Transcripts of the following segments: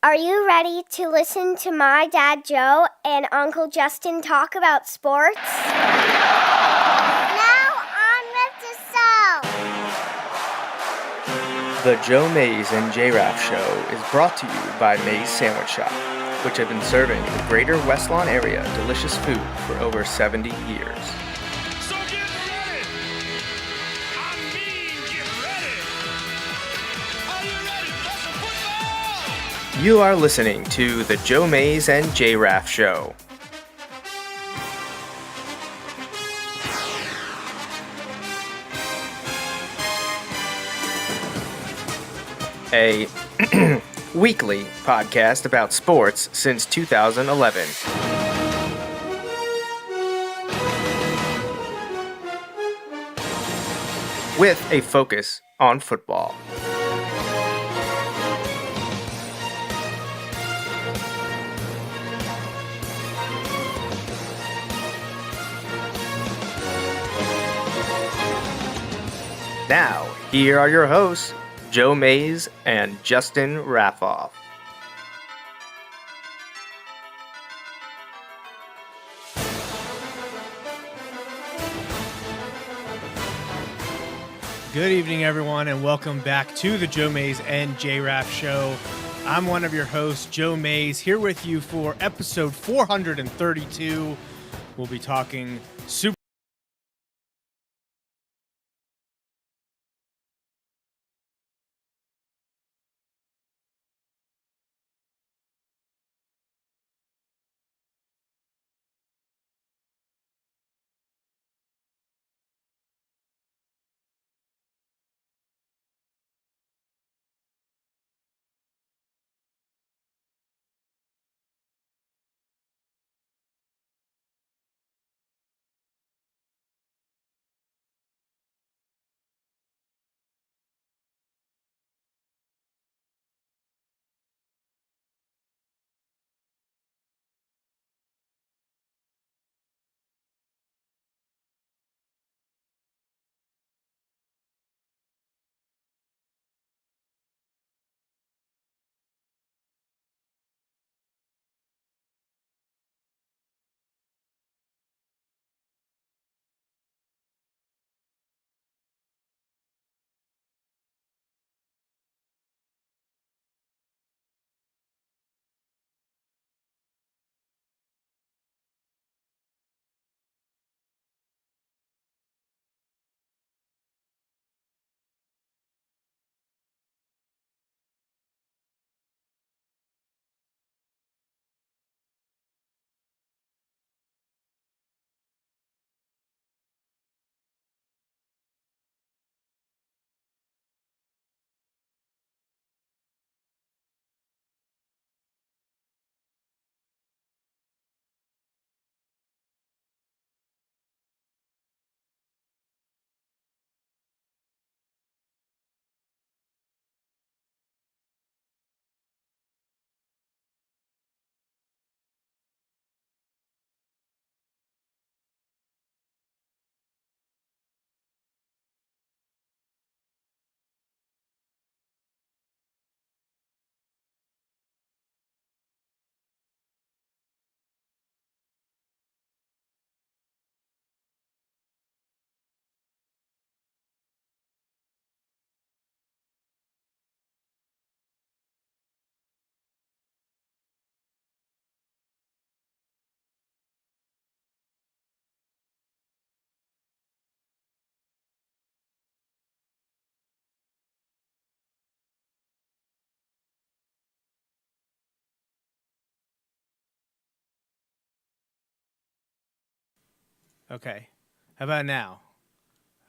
Are you ready to listen to my dad Joe and Uncle Justin talk about sports? Now on with the show. The Joe Mays and J-Raff Show is brought to you by Mays Sandwich Shop, which have been serving the greater West Lawn area delicious food for over 70 years. So get ready! I mean, get ready! Are you ready for some football? You are listening to the Joe Mays and J-Raff Show. A weekly podcast about sports since 2011. With a focus on football. Now, here are your hosts, Joe Mays and Justin Raffoff. Good evening, everyone, and welcome back to the Joe Mays and J-Raff Show. I'm one of your hosts, Joe Mays, here with you for episode 432. We'll be talking Super Okay. How about now?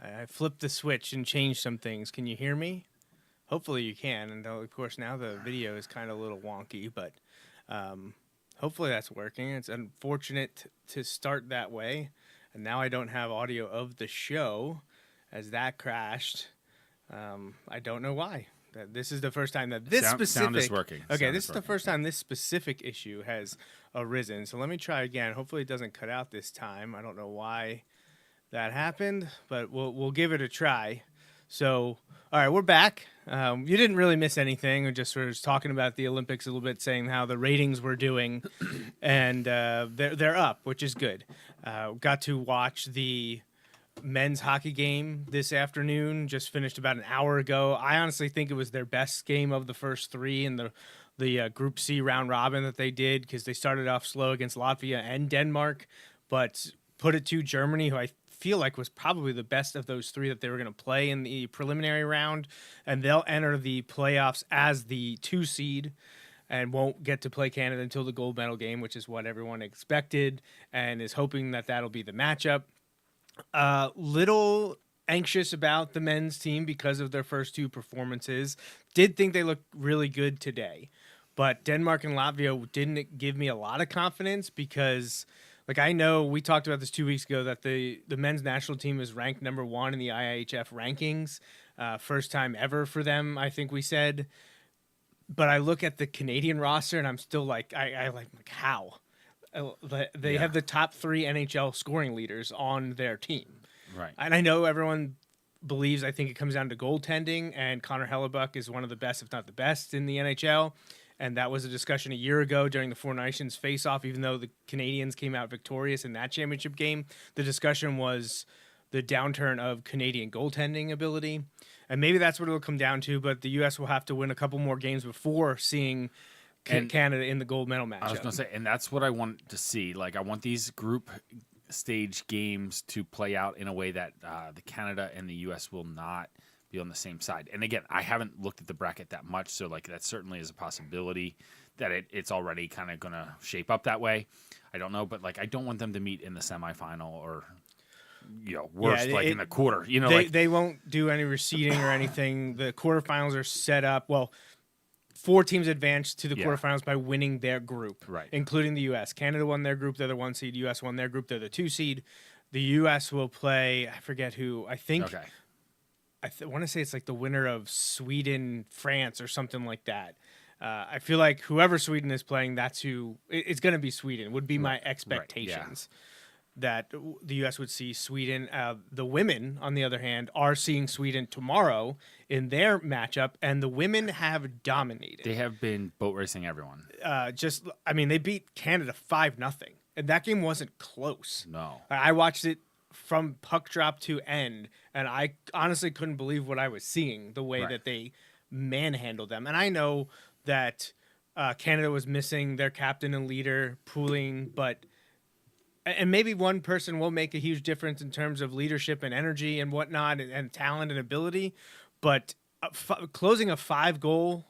I flipped the switch and changed some things. Can you hear me? Hopefully you can. And of course, now the video is kind of a little wonky, but hopefully that's working. It's unfortunate to start that way. And now I don't have audio of the show as that crashed. I don't know why. This is the first time that this Sound is working. Okay, this is the first time this specific issue has arisen. So let me try again. Hopefully it doesn't cut out this time. I don't know why that happened, but we'll give it a try. So All right, we're back. You didn't really miss anything. We just were talking about the Olympics a little bit, saying how the ratings were doing, and they're up, which is good. Got to watch the men's hockey game this afternoon. Just finished about an hour ago. I honestly think it was their best game of the first three in the Group C round robin that they did, because they started off slow against Latvia and Denmark, but put it to Germany, who I feel like was probably the best of those three that they were going to play in the preliminary round, and they'll enter the playoffs as the 2 seed and won't get to play Canada until the gold medal game, which is what everyone expected and is hoping that that'll be the matchup. Little anxious about the men's team because of their first 2 performances. Did think they looked really good today, but Denmark and Latvia didn't give me a lot of confidence because, like, I know we talked about this 2 weeks ago that the men's national team is ranked number 1 in the IIHF rankings. First time ever for them, I think we said. But I look at the Canadian roster and I'm still like, I like how? They have the top 3 NHL scoring leaders on their team. Right. And I know everyone believes, I think it comes down to goaltending, and Connor Hellebuck is one of the best, if not the best, in the NHL. And that was a discussion a year ago during the Four Nations face-off. Even though the Canadians came out victorious in that championship game, the discussion was the downturn of Canadian goaltending ability. And maybe that's what it'll come down to, but the U.S. will have to win a couple more games before seeing Canada in the gold medal matchup. I was going to say, and that's what I want to see. Like, I want these group stage games to play out in a way that the Canada and the U.S. will not be on the same side. And again, I haven't looked at the bracket that much, so like that certainly is a possibility that it's already kind of going to shape up that way. I don't know, but like I don't want them to meet in the semifinal or worse, in the quarter. They won't do any reseeding or anything. The quarterfinals are set up. Well, 4 teams advance to the quarterfinals by winning their group, right, including the U.S. Canada won their group; they're the 1 seed. U.S. won their group; they're the 2 seed. The U.S. will play. I forget who. I think. Okay. I want to say it's like the winner of Sweden, France, or something like that. I feel like whoever Sweden is playing, that's who it's going to be. Sweden would be my expectations. Right, that the U.S. would see Sweden. The women, on the other hand, are seeing Sweden tomorrow in their matchup, and the women have dominated. They have been boat racing everyone. They beat Canada 5-0, and that game wasn't close. No, I watched it from puck drop to end, and I honestly couldn't believe what I was seeing, the way that they manhandled them. And I know that Canada was missing their captain and leader, Pooling, and maybe one person will make a huge difference in terms of leadership and energy and whatnot, and talent and ability, but closing a 5-goal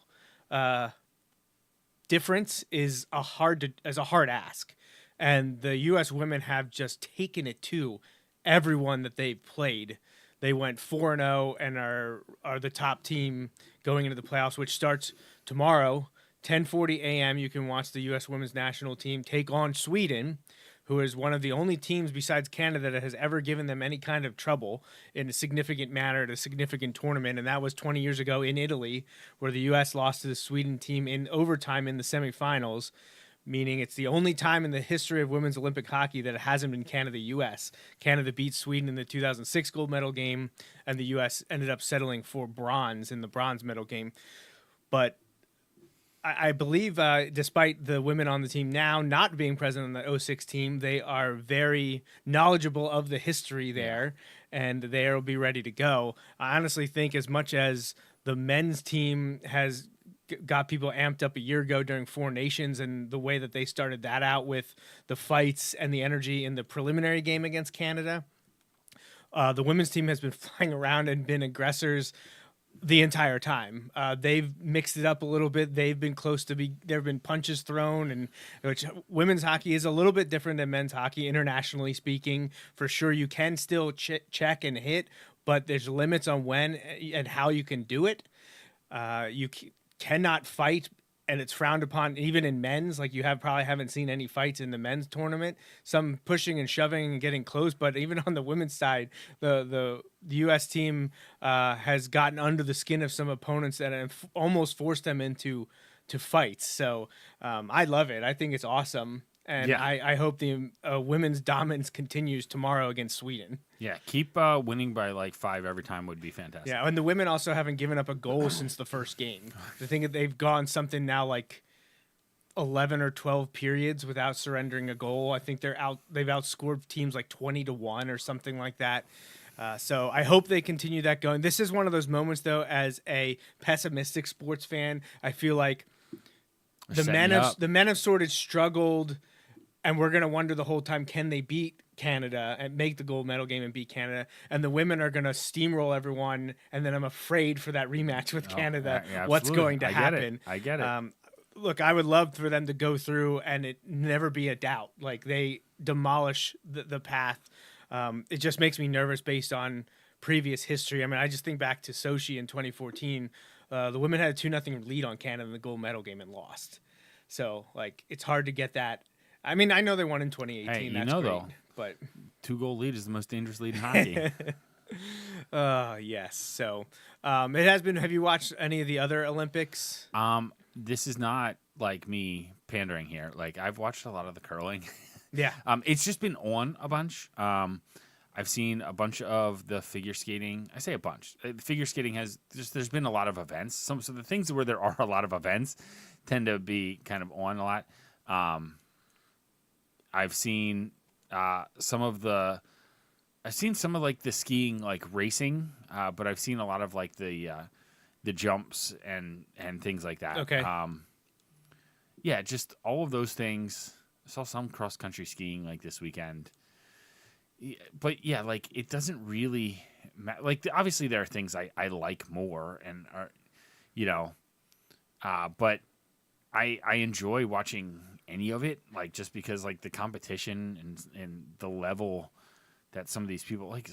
difference is a hard ask. And the U.S. women have just taken it to everyone that they've played. They went 4-0 and are the top team going into the playoffs, which starts tomorrow, 10:40 a.m. You can watch the U.S. women's national team take on Sweden, who is one of the only teams besides Canada that has ever given them any kind of trouble in a significant manner at a significant tournament. And that was 20 years ago in Italy, where the U.S. lost to the Sweden team in overtime in the semifinals, meaning it's the only time in the history of women's Olympic hockey that it hasn't been Canada-U.S. Canada beat Sweden in the 2006 gold medal game, and the U.S. ended up settling for bronze in the bronze medal game. But I believe, despite the women on the team now not being present on the 06 team, they are very knowledgeable of the history there, and they will be ready to go. I honestly think as much as the men's team has got people amped up a year ago during Four Nations and the way that they started that out with the fights and the energy in the preliminary game against Canada, the women's team has been flying around and been aggressors the entire time. They've mixed it up a little bit. They've been there have been punches thrown, and which women's hockey is a little bit different than men's hockey, internationally speaking. For sure, you can still check and hit, but there's limits on when and how you can do it. You cannot fight, and it's frowned upon even in men's. Like, you probably haven't seen any fights in the men's tournament, some pushing and shoving and getting close, but even on the women's side, the U.S. team has gotten under the skin of some opponents that have almost forced them into fights. So I love it. I think it's awesome. And Yeah. I hope the women's dominance continues tomorrow against Sweden. Yeah, keep winning by like 5 every time would be fantastic. Yeah, and the women also haven't given up a goal since the first game. The thing that they've gone something now like 11 or 12 periods without surrendering a goal. I think they've outscored teams like 20-1 or something like that. So I hope they continue that going. This is one of those moments, though, as a pessimistic sports fan, I feel like the men have sort of struggled, and we're going to wonder the whole time, can they beat Canada and make the gold medal game and beat Canada? And the women are going to steamroll everyone, and then I'm afraid for that rematch with Canada, yeah, what's absolutely. going to happen. I get it. Look, I would love for them to go through and it never be a doubt. Like, they demolish the path. It just makes me nervous based on previous history. I mean, I just think back to Sochi in 2014. The women had a 2-0 lead on Canada in the gold medal game and lost. So, like, it's hard to get that. I mean, I know they won in 2018. Hey, you that's know, great, though, but 2-goal lead is the most dangerous lead in hockey. yes. So, it has been. Have you watched any of the other Olympics? This is not like me pandering here. Like, I've watched a lot of the curling. Yeah. It's just been on a bunch. I've seen a bunch of the figure skating. I say a bunch. Figure skating there's been a lot of events. So the things where there are a lot of events tend to be kind of on a lot. I've seen some of like the skiing, like racing, but I've seen a lot of like the jumps and things like that. Okay. Yeah, just all of those things. I saw some cross country skiing like this weekend. But yeah, like it doesn't really like obviously there are things I like more and are, but I enjoy watching any of it, like just because like the competition and the level that some of these people like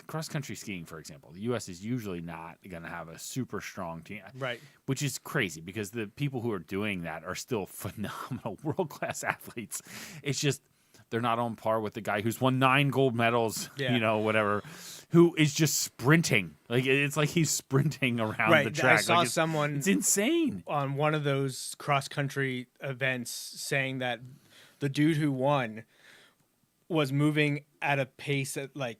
cross country skiing, for example. The U.S. is usually not going to have a super strong team, Right. Which is crazy because the people who are doing that are still phenomenal world class athletes. It's just they're not on par with the guy who's won 9 gold medals, whatever, who is just sprinting. Like it's like he's sprinting around the track. I saw like someone it's insane on one of those cross country events saying that the dude who won was moving at a pace at like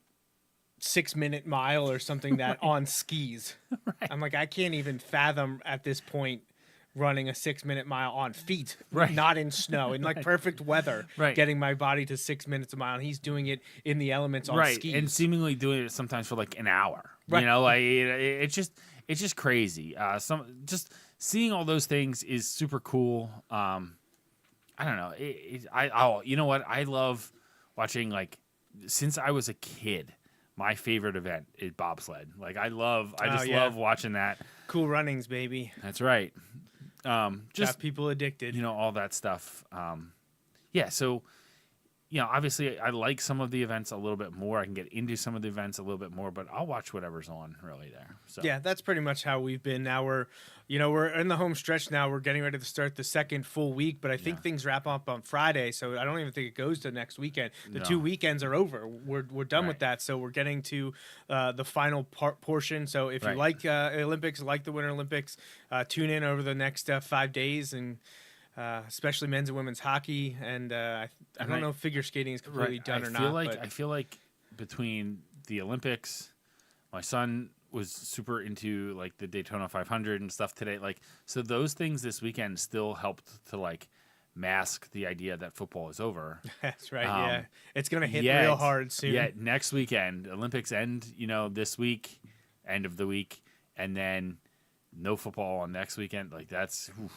6-minute mile or something that on skis. Right. I'm like, I can't even fathom at this point running a 6-minute mile on feet, right? Not in snow, in like perfect weather, right? Getting my body to 6 minutes a mile. And he's doing it in the elements on skis, and seemingly doing it sometimes for like an hour. Right. Like it's just crazy. Just seeing all those things is super cool. I don't know. You know what? I love watching, like, since I was a kid. My favorite event is bobsled. Like I love watching that. Cool Runnings, baby. That's right. Just got people addicted. All that stuff. Yeah. So, obviously I like some of the events a little bit more. I can get into some of the events a little bit more, but I'll watch whatever's on really there. So yeah, that's pretty much how we've been. Now we're in the home stretch now. We're getting ready to start the second full week, but I think things wrap up on Friday, so I don't even think it goes to next weekend. The 2 weekends are over. We're done with that, so we're getting to the final portion. So if you like Olympics, like the Winter Olympics, tune in over the next 5 days and. Especially men's and women's hockey, and I don't know if figure skating is completely done or not. I feel like between the Olympics, my son was super into like the Daytona 500 and stuff today. Like, so those things this weekend still helped to like mask the idea that football is over. That's right. Yeah, it's gonna hit real hard soon. Yeah, next weekend, Olympics end. This week, end of the week, and then no football on next weekend. Like that's. Oof.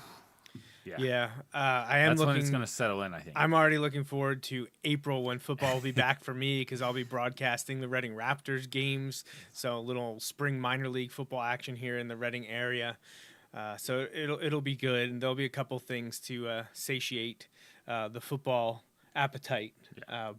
Yeah. I am That's looking. when it's going to settle in, I think. I'm already looking forward to April when football will be back for me because I'll be broadcasting the Reading Raptors games. So a little spring minor league football action here in the Reading area. So it'll be good, and there'll be a couple things to satiate the football appetite.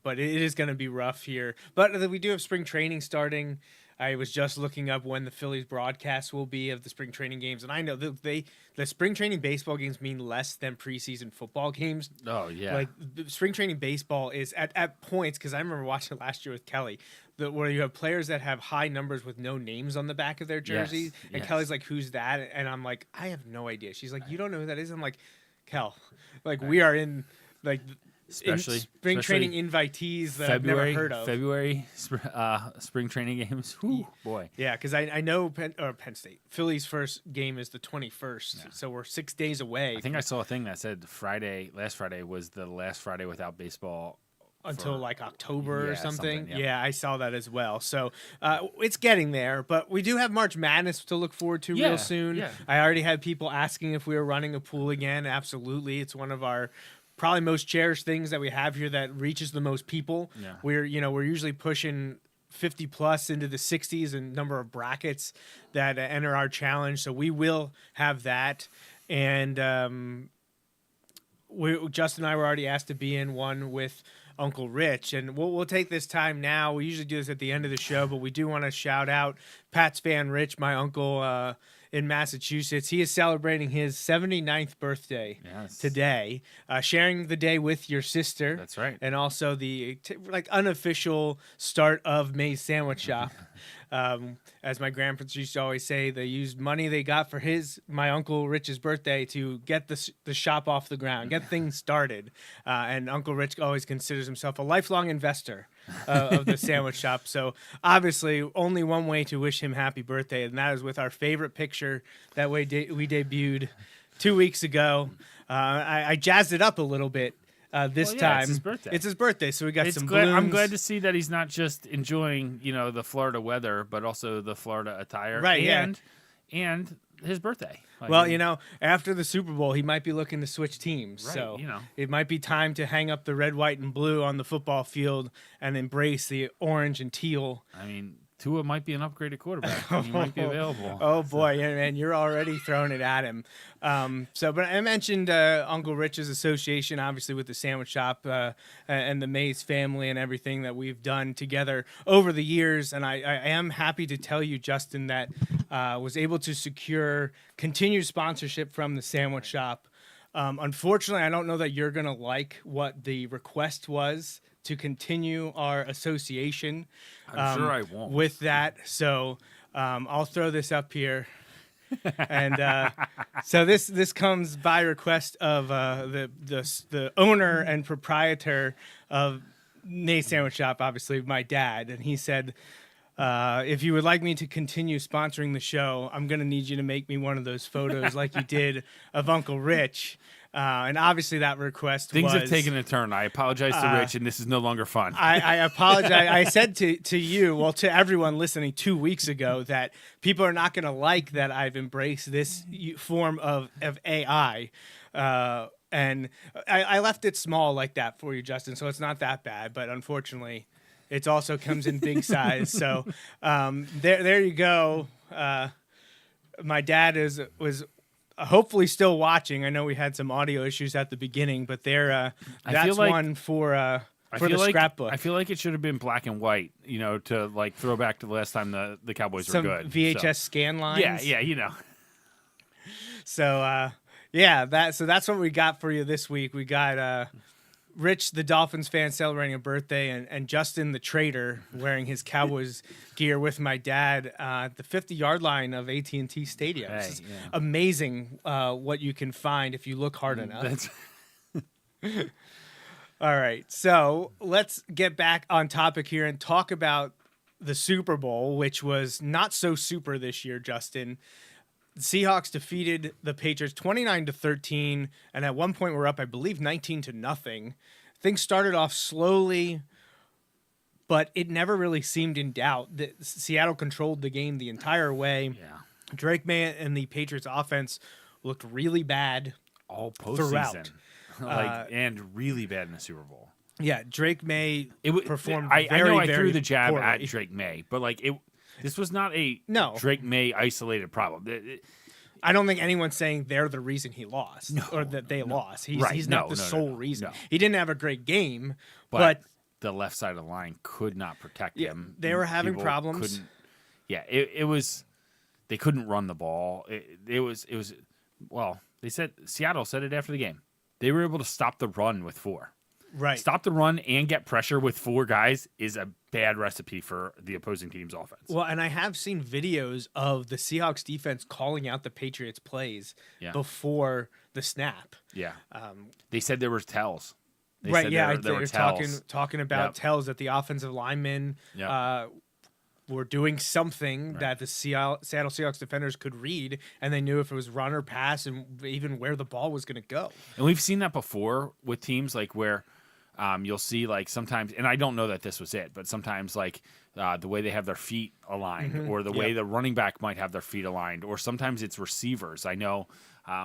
But it is going to be rough here. But we do have spring training starting. I was just looking up when the Phillies broadcast will be of the spring training games, and I know the spring training baseball games mean less than preseason football games. Oh yeah, like spring training baseball is at points, because I remember watching it last year with Kelly, where you have players that have high numbers with no names on the back of their jerseys, and Kelly's like, "Who's that?" And I'm like, "I have no idea." She's like, "You don't know who that is?" I'm like, "Kel, like we are in like." especially spring especially training invitees that I've never heard of. February spring training games. Whew, boy. Yeah, because I know Penn State. Philly's first game is the 21st, so we're 6 days away. I think I saw a thing that said last Friday was the last Friday without baseball. Until like October or Yeah, something. yeah. Yeah, I saw that as well. So it's getting there, but we do have March Madness to look forward to real soon. Yeah. I already had people asking if we were running a pool again. Absolutely. It's one of our probably most cherished things that we have here that reaches the most people. Yeah. We're usually pushing 50 plus into the 60s in number of brackets that enter our challenge. So we will have that. And Justin and I were already asked to be in one with Uncle Rich, and we'll take this time now. We usually do this at the end of the show, but we do want to shout out Pat's fan Rich, my uncle in Massachusetts. He is celebrating his 79th birthday today, sharing the day with your sister. That's right. And also the unofficial start of May's Sandwich Shop. As my grandparents used to always say, they used money they got for my Uncle Rich's birthday to get the shop off the ground, get things started. And Uncle Rich always considers himself a lifelong investor of the sandwich shop. So obviously only one way to wish him happy birthday, and that is with our favorite picture that we debuted 2 weeks ago. I jazzed it up a little bit. This time, it's his birthday. So we got some balloons. I'm glad to see that he's not just enjoying, the Florida weather, but also the Florida attire, right? And his birthday. After the Super Bowl, he might be looking to switch teams. Right, so it might be time to hang up the red, white, and blue on the football field and embrace the orange and teal. I mean, Tua might be an upgraded quarterback. He might be available. Oh boy, yeah, man, you're already throwing it at him. But I mentioned Uncle Rich's association, obviously with the sandwich shop and the Mays family and everything that we've done together over the years. And I am happy to tell you, Justin, that was able to secure continued sponsorship from the sandwich shop. Unfortunately, I don't know that you're gonna like what the request was to continue our association. I'm sure I won't. With that, so I'll throw this up here. And so this comes by request of the owner and proprietor of Nay's Sandwich Shop, obviously my dad, and he said, if you would like me to continue sponsoring the show, I'm going to need you to make me one of those photos like you did of Uncle Rich. And obviously that request Things have taken a turn. I apologize to Rich, and this is no longer fun. I apologize. I said to you, well, to everyone listening 2 weeks ago, that people are not going to like that I've embraced this form of AI. And I left it small like that for you, Justin, so it's not that bad. But unfortunately, it also comes in big size. So there you go. My dad was hopefully still watching. I know we had some audio issues at the beginning, but that's one for the scrapbook. I feel like it should have been black and white, to throw back to the last time the Cowboys some were good. VHS scan lines. Yeah. So that's what we got for you this week. We got Rich, the Dolphins fan, celebrating a birthday, and Justin, the trader, wearing his Cowboys gear with my dad at the 50-yard line of AT&T Stadium. Hey, it's amazing what you can find if you look hard enough. All right, so let's get back on topic here and talk about the Super Bowl, which was not so super this year, Justin. The Seahawks defeated the Patriots 29-13, and at one point were up, I believe, 19-0. Things started off slowly, but it never really seemed in doubt. Seattle controlled the game the entire way. Yeah. Drake May and the Patriots offense looked really bad all throughout. And really bad in the Super Bowl. Yeah, Drake May performed I very, know I very threw the jab poorly at Drake May, but this was not a Drake May isolated problem. I don't think anyone's saying they're the reason he lost or that they lost. He's not the sole reason. No. He didn't have a great game, but the left side of the line could not protect him. They were having problems. It was they couldn't run the ball. It was they said Seattle said it after the game. They were able to stop the run with 4. Right. Stop the run and get pressure with 4 guys is a bad recipe for the opposing team's offense. Well, and I have seen videos of the Seahawks defense calling out the Patriots plays before the snap. Yeah. They said there were tells. They Right, said yeah, there were they're tells. talking about Yep. tells that the offensive linemen Yep. were doing something Right. that the Seattle Seahawks defenders could read, and they knew if it was run or pass, and even where the ball was going to go. And we've seen that before with teams like where you'll see like sometimes, and I don't know that this was it, but sometimes like the way they have their feet aligned, or the way the running back might have their feet aligned, or sometimes it's receivers. I know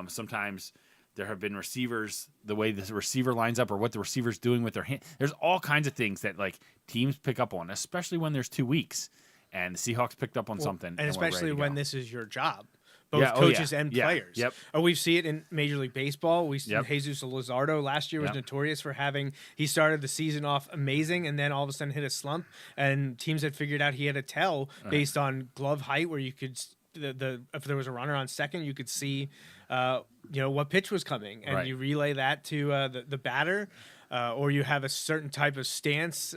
sometimes there have been receivers, the way the receiver lines up or what the receiver's doing with their hand. There's all kinds of things that like teams pick up on, especially when there's 2 weeks. And the Seahawks picked up on something. And we're especially ready to when go. this is your job. Both Yeah, coaches and players. Yep. We see it in Major League Baseball. We see Yep. Jesus Luzardo last year was Yep. notorious for he started the season off amazing and then all of a sudden hit a slump. And teams had figured out he had a tell based on glove height, where you could if there was a runner on second, you could see what pitch was coming, and Right. you relay that to the batter, or you have a certain type of stance.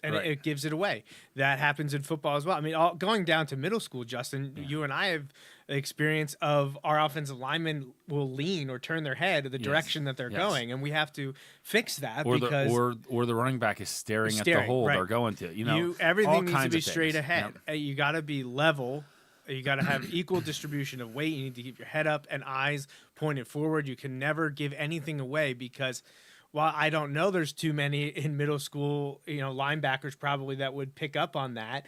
And Right. it gives it away. That happens in football as well. I mean, going down to middle school, Justin, you and I have experience of our offensive linemen will lean or turn their head the direction that they're Yes. going, and we have to fix that Or because the running back is staring at the hole right. they're going to. You know, everything all needs to kinds be of straight things. ahead. Yep. You got to be level. You got to have equal distribution of weight. You need to keep your head up and eyes pointed forward. You can never give anything away because while I don't know there's too many in middle school, linebackers probably that would pick up on that.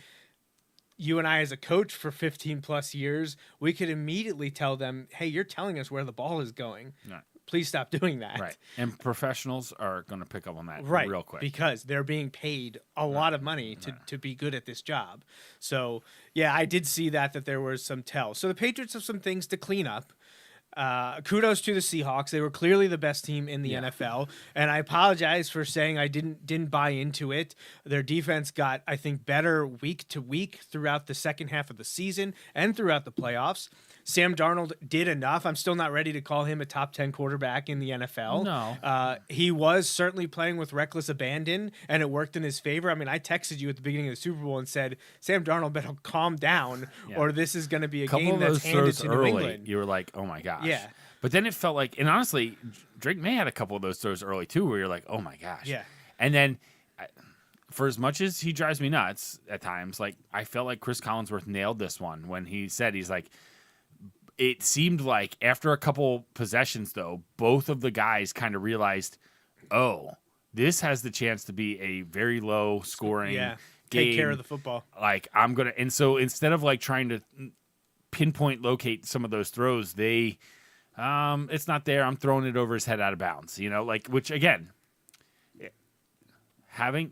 You and I, as a coach for 15 plus years, we could immediately tell them, hey, you're telling us where the ball is going. Right. Please stop doing that. Right. And professionals are going to pick up on that Right, real quick. because they're being paid a lot of money to be good at this job. So, yeah, I did see that there was some tells. So the Patriots have some things to clean up. Kudos to the Seahawks. They were clearly the best team in the NFL, and I apologize for saying I didn't buy into it. Their defense got, I think, better week to week throughout the second half of the season and throughout the playoffs. Sam Darnold did enough. I'm still not ready to call him a top 10 quarterback in the NFL. No. He was certainly playing with reckless abandon, and it worked in his favor. I mean, I texted you at the beginning of the Super Bowl and said, Sam Darnold better calm down, or this is going to be a Couple game of that's those handed throws to New early, England. you were like, oh my gosh. Yeah. But then it felt like, and honestly, Drake May had a couple of those throws early too, where you're like, oh my gosh. Yeah. And then, for as much as he drives me nuts at times, like I felt like Chris Collinsworth nailed this one when he said, he's like, it seemed like after a couple possessions, though, both of the guys kind of realized, oh, this has the chance to be a very low scoring game. Take care of the football. Like I'm gonna, and so instead of like trying to pinpoint locate some of those throws, they, it's not there. I'm throwing it over his head out of bounds. Which again,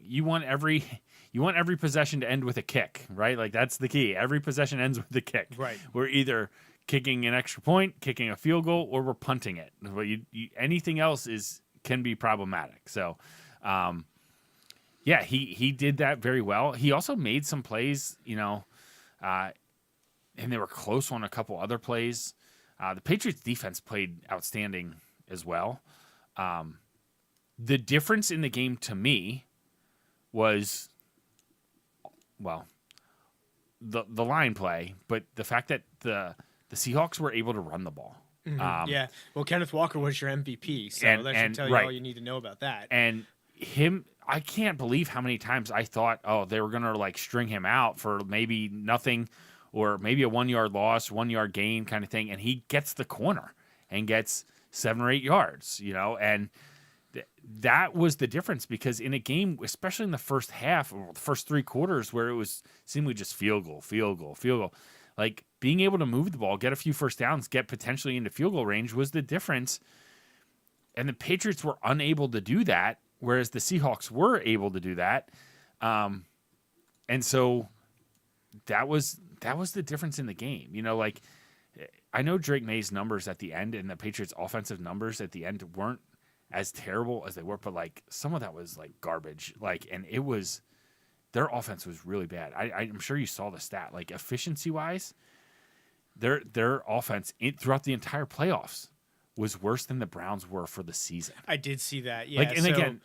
you want every possession to end with a kick, right? Like that's the key. Every possession ends with a kick. Right. We're either kicking an extra point, kicking a field goal, or we're punting it. But anything else can be problematic. So, he did that very well. He also made some plays, and they were close on a couple other plays. The Patriots defense played outstanding as well. The difference in the game to me was, well, the line play, but the fact that the Seahawks were able to run the ball. Yeah. Well, Kenneth Walker was your MVP, so that should tell you all you need to know about that. And I can't believe how many times I thought, oh, they were going to like string him out for maybe nothing or maybe a 1 yard loss, 1 yard gain kind of thing. And he gets the corner and gets 7 or 8 yards, and that was the difference, because in a game, especially in the first half or the first 3 quarters, where it was seemingly just field goal, like being able to move the ball, get a few first downs, get potentially into field goal range was the difference. And the Patriots were unable to do that, whereas the Seahawks were able to do that. And so that was the difference in the game. Like I know Drake May's numbers at the end and the Patriots' offensive numbers at the end weren't as terrible as they were, but like some of that was like garbage. And it was, their offense was really bad. I'm sure you saw the stat, like efficiency wise, their offense throughout the entire playoffs was worse than the Browns were for the season. I did see that. Yeah. Again,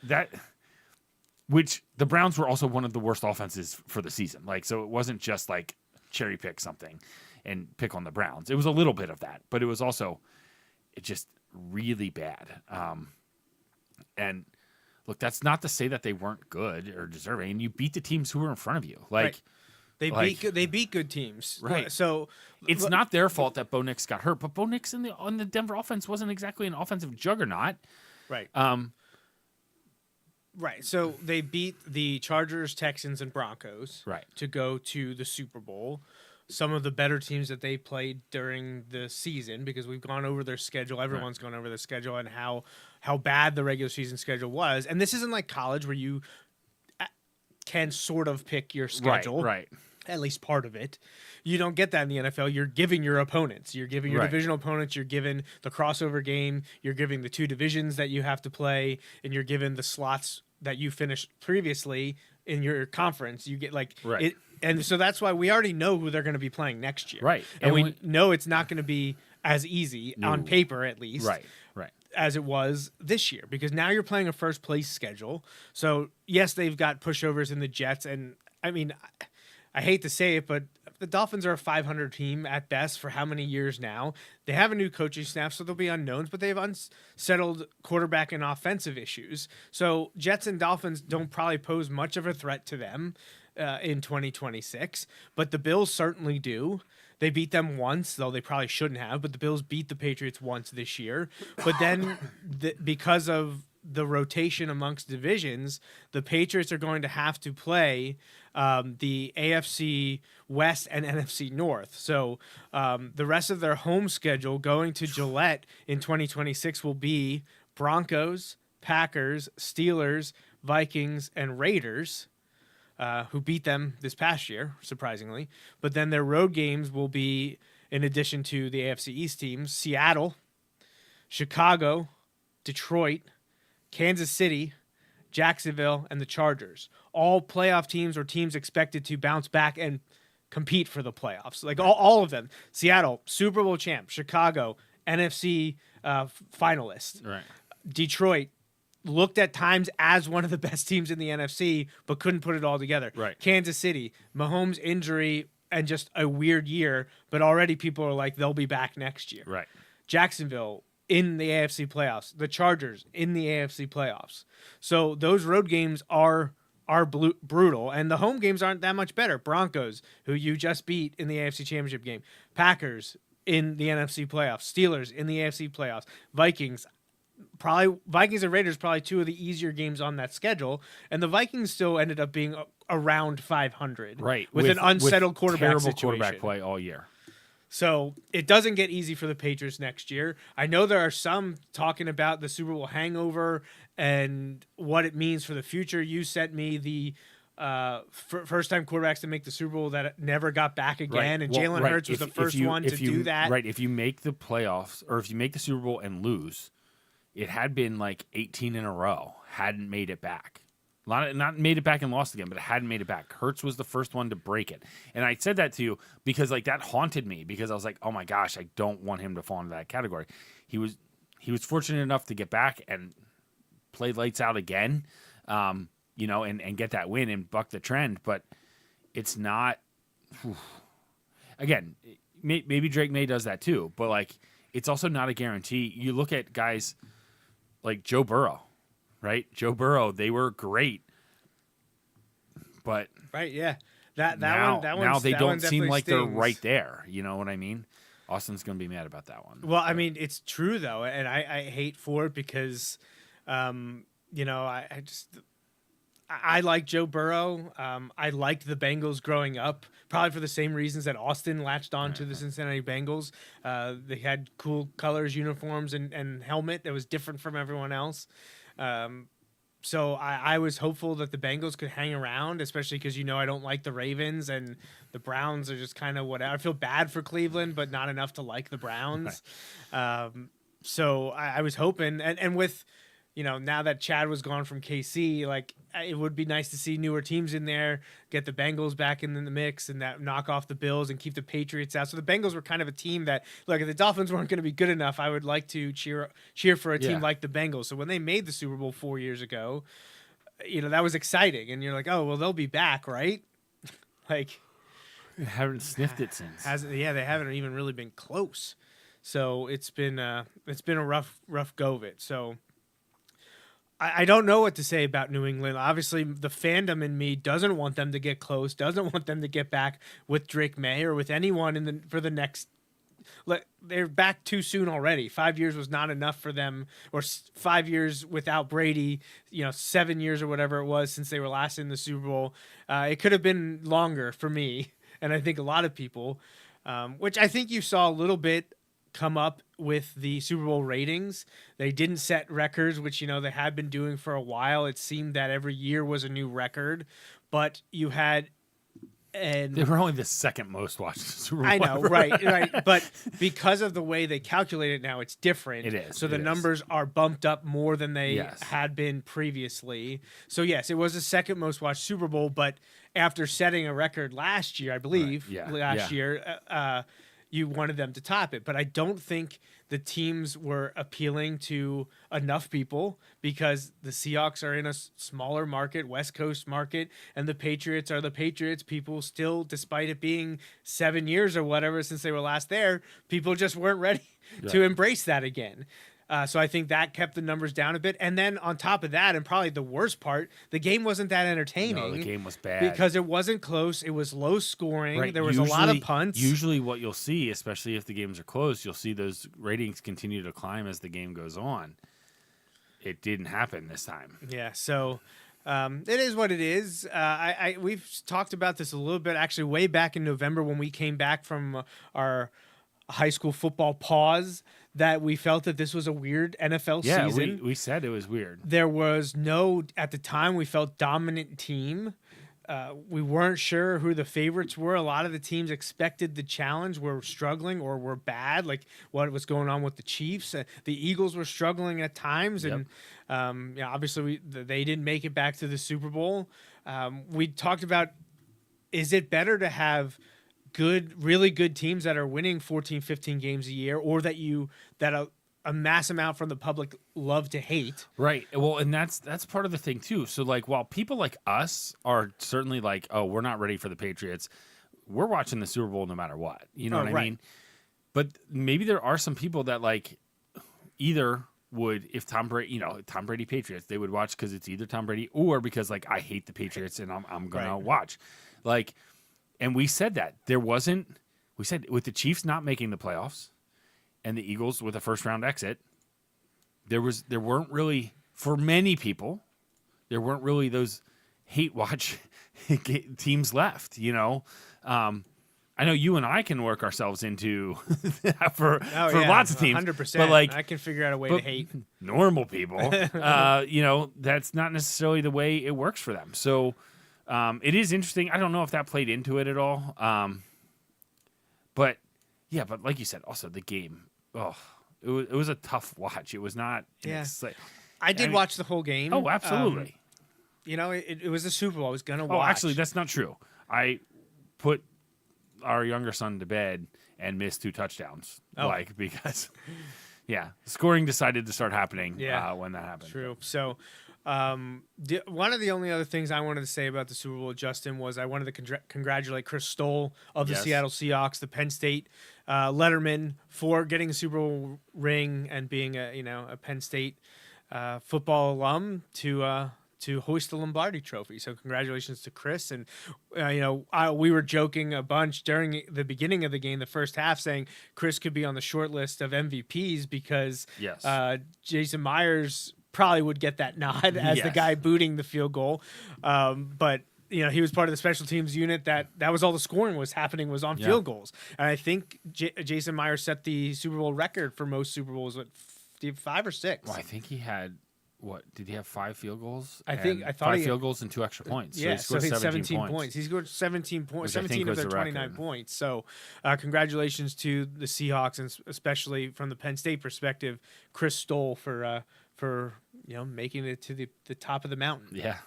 which the Browns were also one of the worst offenses for the season. So it wasn't just like cherry pick something and pick on the Browns. It was a little bit of that, but it was also just really bad. And look, that's not to say that they weren't good or deserving. And you beat the teams who were in front of you. Like Right. They beat good teams. Right. So it's not their fault that Bo Nix got hurt, but Bo Nix on the Denver offense wasn't exactly an offensive juggernaut. Right. Right. So they beat the Chargers, Texans, and Broncos to go to the Super Bowl. Some of the better teams that they played during the season, because we've gone over their schedule. Everyone's gone over their schedule and how bad the regular season schedule was. And this isn't like college where you can sort of pick your schedule. Right. At least part of it. You don't get that in the NFL. You're giving your opponents. You're giving your divisional opponents. You're giving the crossover game. You're giving the two divisions that you have to play. And you're given the slots that you finished previously in your conference. You get it. And so that's why we already know who they're going to be playing next year. Right. And we know it's not going to be as easy, on paper at least, Right. as it was this year. Because now you're playing a first place schedule. So, yes, they've got pushovers in the Jets. And, I mean, I hate to say it, but the Dolphins are a 500 team at best for how many years now? They have a new coaching staff, so there'll be unknowns, but they have unsettled quarterback and offensive issues. So Jets and Dolphins don't probably pose much of a threat to them in 2026, but the Bills certainly do. They beat them once, though they probably shouldn't have, but the Bills beat the Patriots once this year. But then because of the rotation amongst divisions, the Patriots are going to have to play the AFC West and NFC North. So the rest of their home schedule going to Gillette in 2026 will be Broncos, Packers, Steelers, Vikings, and Raiders, who beat them this past year, surprisingly. But then their road games will be, in addition to the AFC East teams, Seattle, Chicago, Detroit, Kansas City, Jacksonville, and the Chargers. All playoff teams or teams expected to bounce back and compete for the playoffs. Like all of them. Seattle, Super Bowl champ. Chicago, NFC finalist. Right. Detroit, looked at times as one of the best teams in the NFC, but couldn't put it all together. Right. Kansas City, Mahomes' injury and just a weird year, but already people are like, they'll be back next year. Right. Jacksonville in the AFC playoffs. The Chargers in the AFC playoffs. So those road games are brutal, and the home games aren't that much better. Broncos, who you just beat in the AFC Championship game. Packers in the NFC playoffs. Steelers in the AFC playoffs. Vikings and Raiders probably two of the easier games on that schedule, and the Vikings still ended up being around 500. Right. With an unsettled quarterback terrible situation. quarterback play all year. So it doesn't get easy for the Patriots next year. I know there are some talking about the Super Bowl hangover and what it means for the future. You sent me the first-time quarterbacks to make the Super Bowl that never got back again, and Jalen Hurts was the first one to do that. Right, if you make the playoffs, or if you make the Super Bowl and lose, it had been like 18 in a row, hadn't made it back. Not made it back and lost again, but it hadn't made it back. Hurts was the first one to break it. And I said that to you because like that haunted me, because I was like, oh my gosh, I don't want him to fall into that category. He was fortunate enough to get back and play lights out again, and get that win and buck the trend. But it's not, again, maybe Drake May does that too, but like, it's also not a guarantee. You look at guys like Joe Burrow. Right, Joe Burrow, they were great, but right, yeah, that now they don't seem like they're stings. right there. You know what I mean? Austin's gonna be mad about that one. Well, I mean, it's true though, and I hate for it because, I like Joe Burrow. I liked the Bengals growing up, probably for the same reasons that Austin latched on to the Cincinnati Bengals. They had cool colors, uniforms, and helmet that was different from everyone else. So I was hopeful that the Bengals could hang around, especially because, I don't like the Ravens, and the Browns are just kind of whatever. I feel bad for Cleveland, but not enough to like the Browns. So I was hoping, and with, now that Chad was gone from KC, like it would be nice to see newer teams in there, get the Bengals back in the mix, and that knock off the Bills and keep the Patriots out. So the Bengals were kind of a team that, look, if the Dolphins weren't going to be good enough, I would like to cheer for a team like the Bengals. So when they made the Super Bowl 4 years ago, that was exciting, and you're like, oh well, they'll be back, right? Like, They haven't sniffed it since. they haven't even really been close. So it's been a rough go of it. So I don't know what to say about New England. Obviously, the fandom in me doesn't want them to get close, doesn't want them to get back with Drake May or with anyone for the next. They're back too soon already. 5 years was not enough for them, or 5 years without Brady. 7 years or whatever it was since they were last in the Super Bowl. It could have been longer for me, and I think a lot of people, which I think you saw a little bit come up with the Super Bowl ratings. They didn't set records, which they had been doing for a while. It seemed that every year was a new record, but you had. And they were only the second most watched Super Bowl. I know, ever. right. But because of the way they calculate it now, it's different. It is. So the numbers are bumped up more than they had been previously. So yes, it was the second most watched Super Bowl, but after setting a record last year, I believe, last year, you wanted them to top it. But I don't think the teams were appealing to enough people because the Seahawks are in a smaller market, West Coast market, and the Patriots are the Patriots. People still, despite it being 7 years or whatever since they were last there, people just weren't ready to embrace that again. So I think that kept the numbers down a bit. And then on top of that, and probably the worst part, the game wasn't that entertaining. No, the game was bad. Because it wasn't close. It was low scoring. Right. There was a lot of punts. Usually what you'll see, especially if the games are close, you'll see those ratings continue to climb as the game goes on. It didn't happen this time. Yeah, so it is what it is. We've talked about this a little bit, actually, way back in November when we came back from our high school football pause, that we felt that this was a weird NFL season. Yeah, we said it was weird. There was at the time, we felt dominant team. We weren't sure who the favorites were. A lot of the teams expected the challenge, were struggling or were bad, like what was going on with the Chiefs. The Eagles were struggling at times, and obviously they didn't make it back to the Super Bowl. We talked about, is it better to have really good teams that are winning 14, 15 games a year, or that a mass amount from the public love to hate? Right. Well, and that's part of the thing too. So like, while people like us are certainly like, oh, we're not ready for the Patriots, we're watching the Super Bowl no matter what. You know what I mean? But maybe there are some people that like either would, if Tom Brady Patriots, they would watch because it's either Tom Brady or because like I hate the Patriots and I'm gonna watch. Like, and we said that we said with the Chiefs not making the playoffs and the Eagles with a first round exit, there weren't really, for many people, there weren't really those hate watch teams left. I know you and I can work ourselves into for lots of teams, 100%. but like I can figure out a way to hate normal people. That's not necessarily the way it works for them. So it is interesting. I don't know if that played into it at all. But like you said, also the game. Oh, it was a tough watch. It was not. I did watch the whole game. Oh, absolutely. It was a Super Bowl. I was gonna watch. Oh, actually, that's not true. I put our younger son to bed and missed 2 touchdowns. Because scoring decided to start happening when that happened. True. So one of the only other things I wanted to say about the Super Bowl, Justin, was I wanted to congratulate Chris Stoll of the Seattle Seahawks, the Penn State letterman, for getting a Super Bowl ring and being a Penn State football alum to hoist the Lombardi Trophy. So congratulations to Chris. And, we were joking a bunch during the beginning of the game, the first half, saying Chris could be on the short list of MVPs because Jason Myers probably would get that nod as the guy booting the field goal. But he was part of the special teams unit that was all the scoring was happening was on field goals. And I think Jason Myers set the Super Bowl record for most Super Bowls with 5 or 6. Well, I think he had, did he have 5 field goals? I thought 5 field goals and 2 extra points. Yeah, so he scored 17 points. He scored 17 points, 17 of their 29 record. points. So congratulations to the Seahawks, and especially from the Penn State perspective, Chris Stoll for making it to the top of the mountain. Yeah.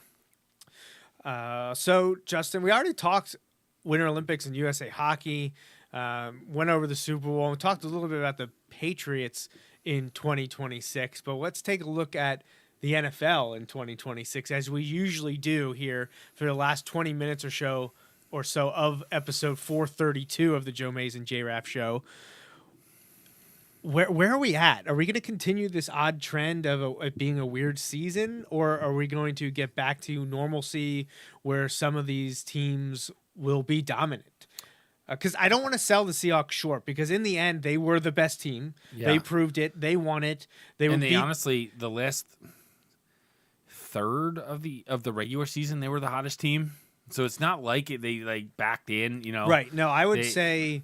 So Justin, we already talked Winter Olympics and USA Hockey, went over the Super Bowl, and talked a little bit about the Patriots in 2026, but let's take a look at the NFL in 2026, as we usually do here for the last 20 minutes or so of episode 432 of the Joe Mays and J-Raff show. where are we at? Are we going to continue this odd trend of it being a weird season, or are we going to get back to normalcy where some of these teams will be dominant? Because I don't want to sell the Seahawks short, because in the end they were the best team. Yeah. They proved it. They won it. And they honestly, the last third of the regular season, they were the hottest team. So it's not like they like backed in, you know. Right. No, I would say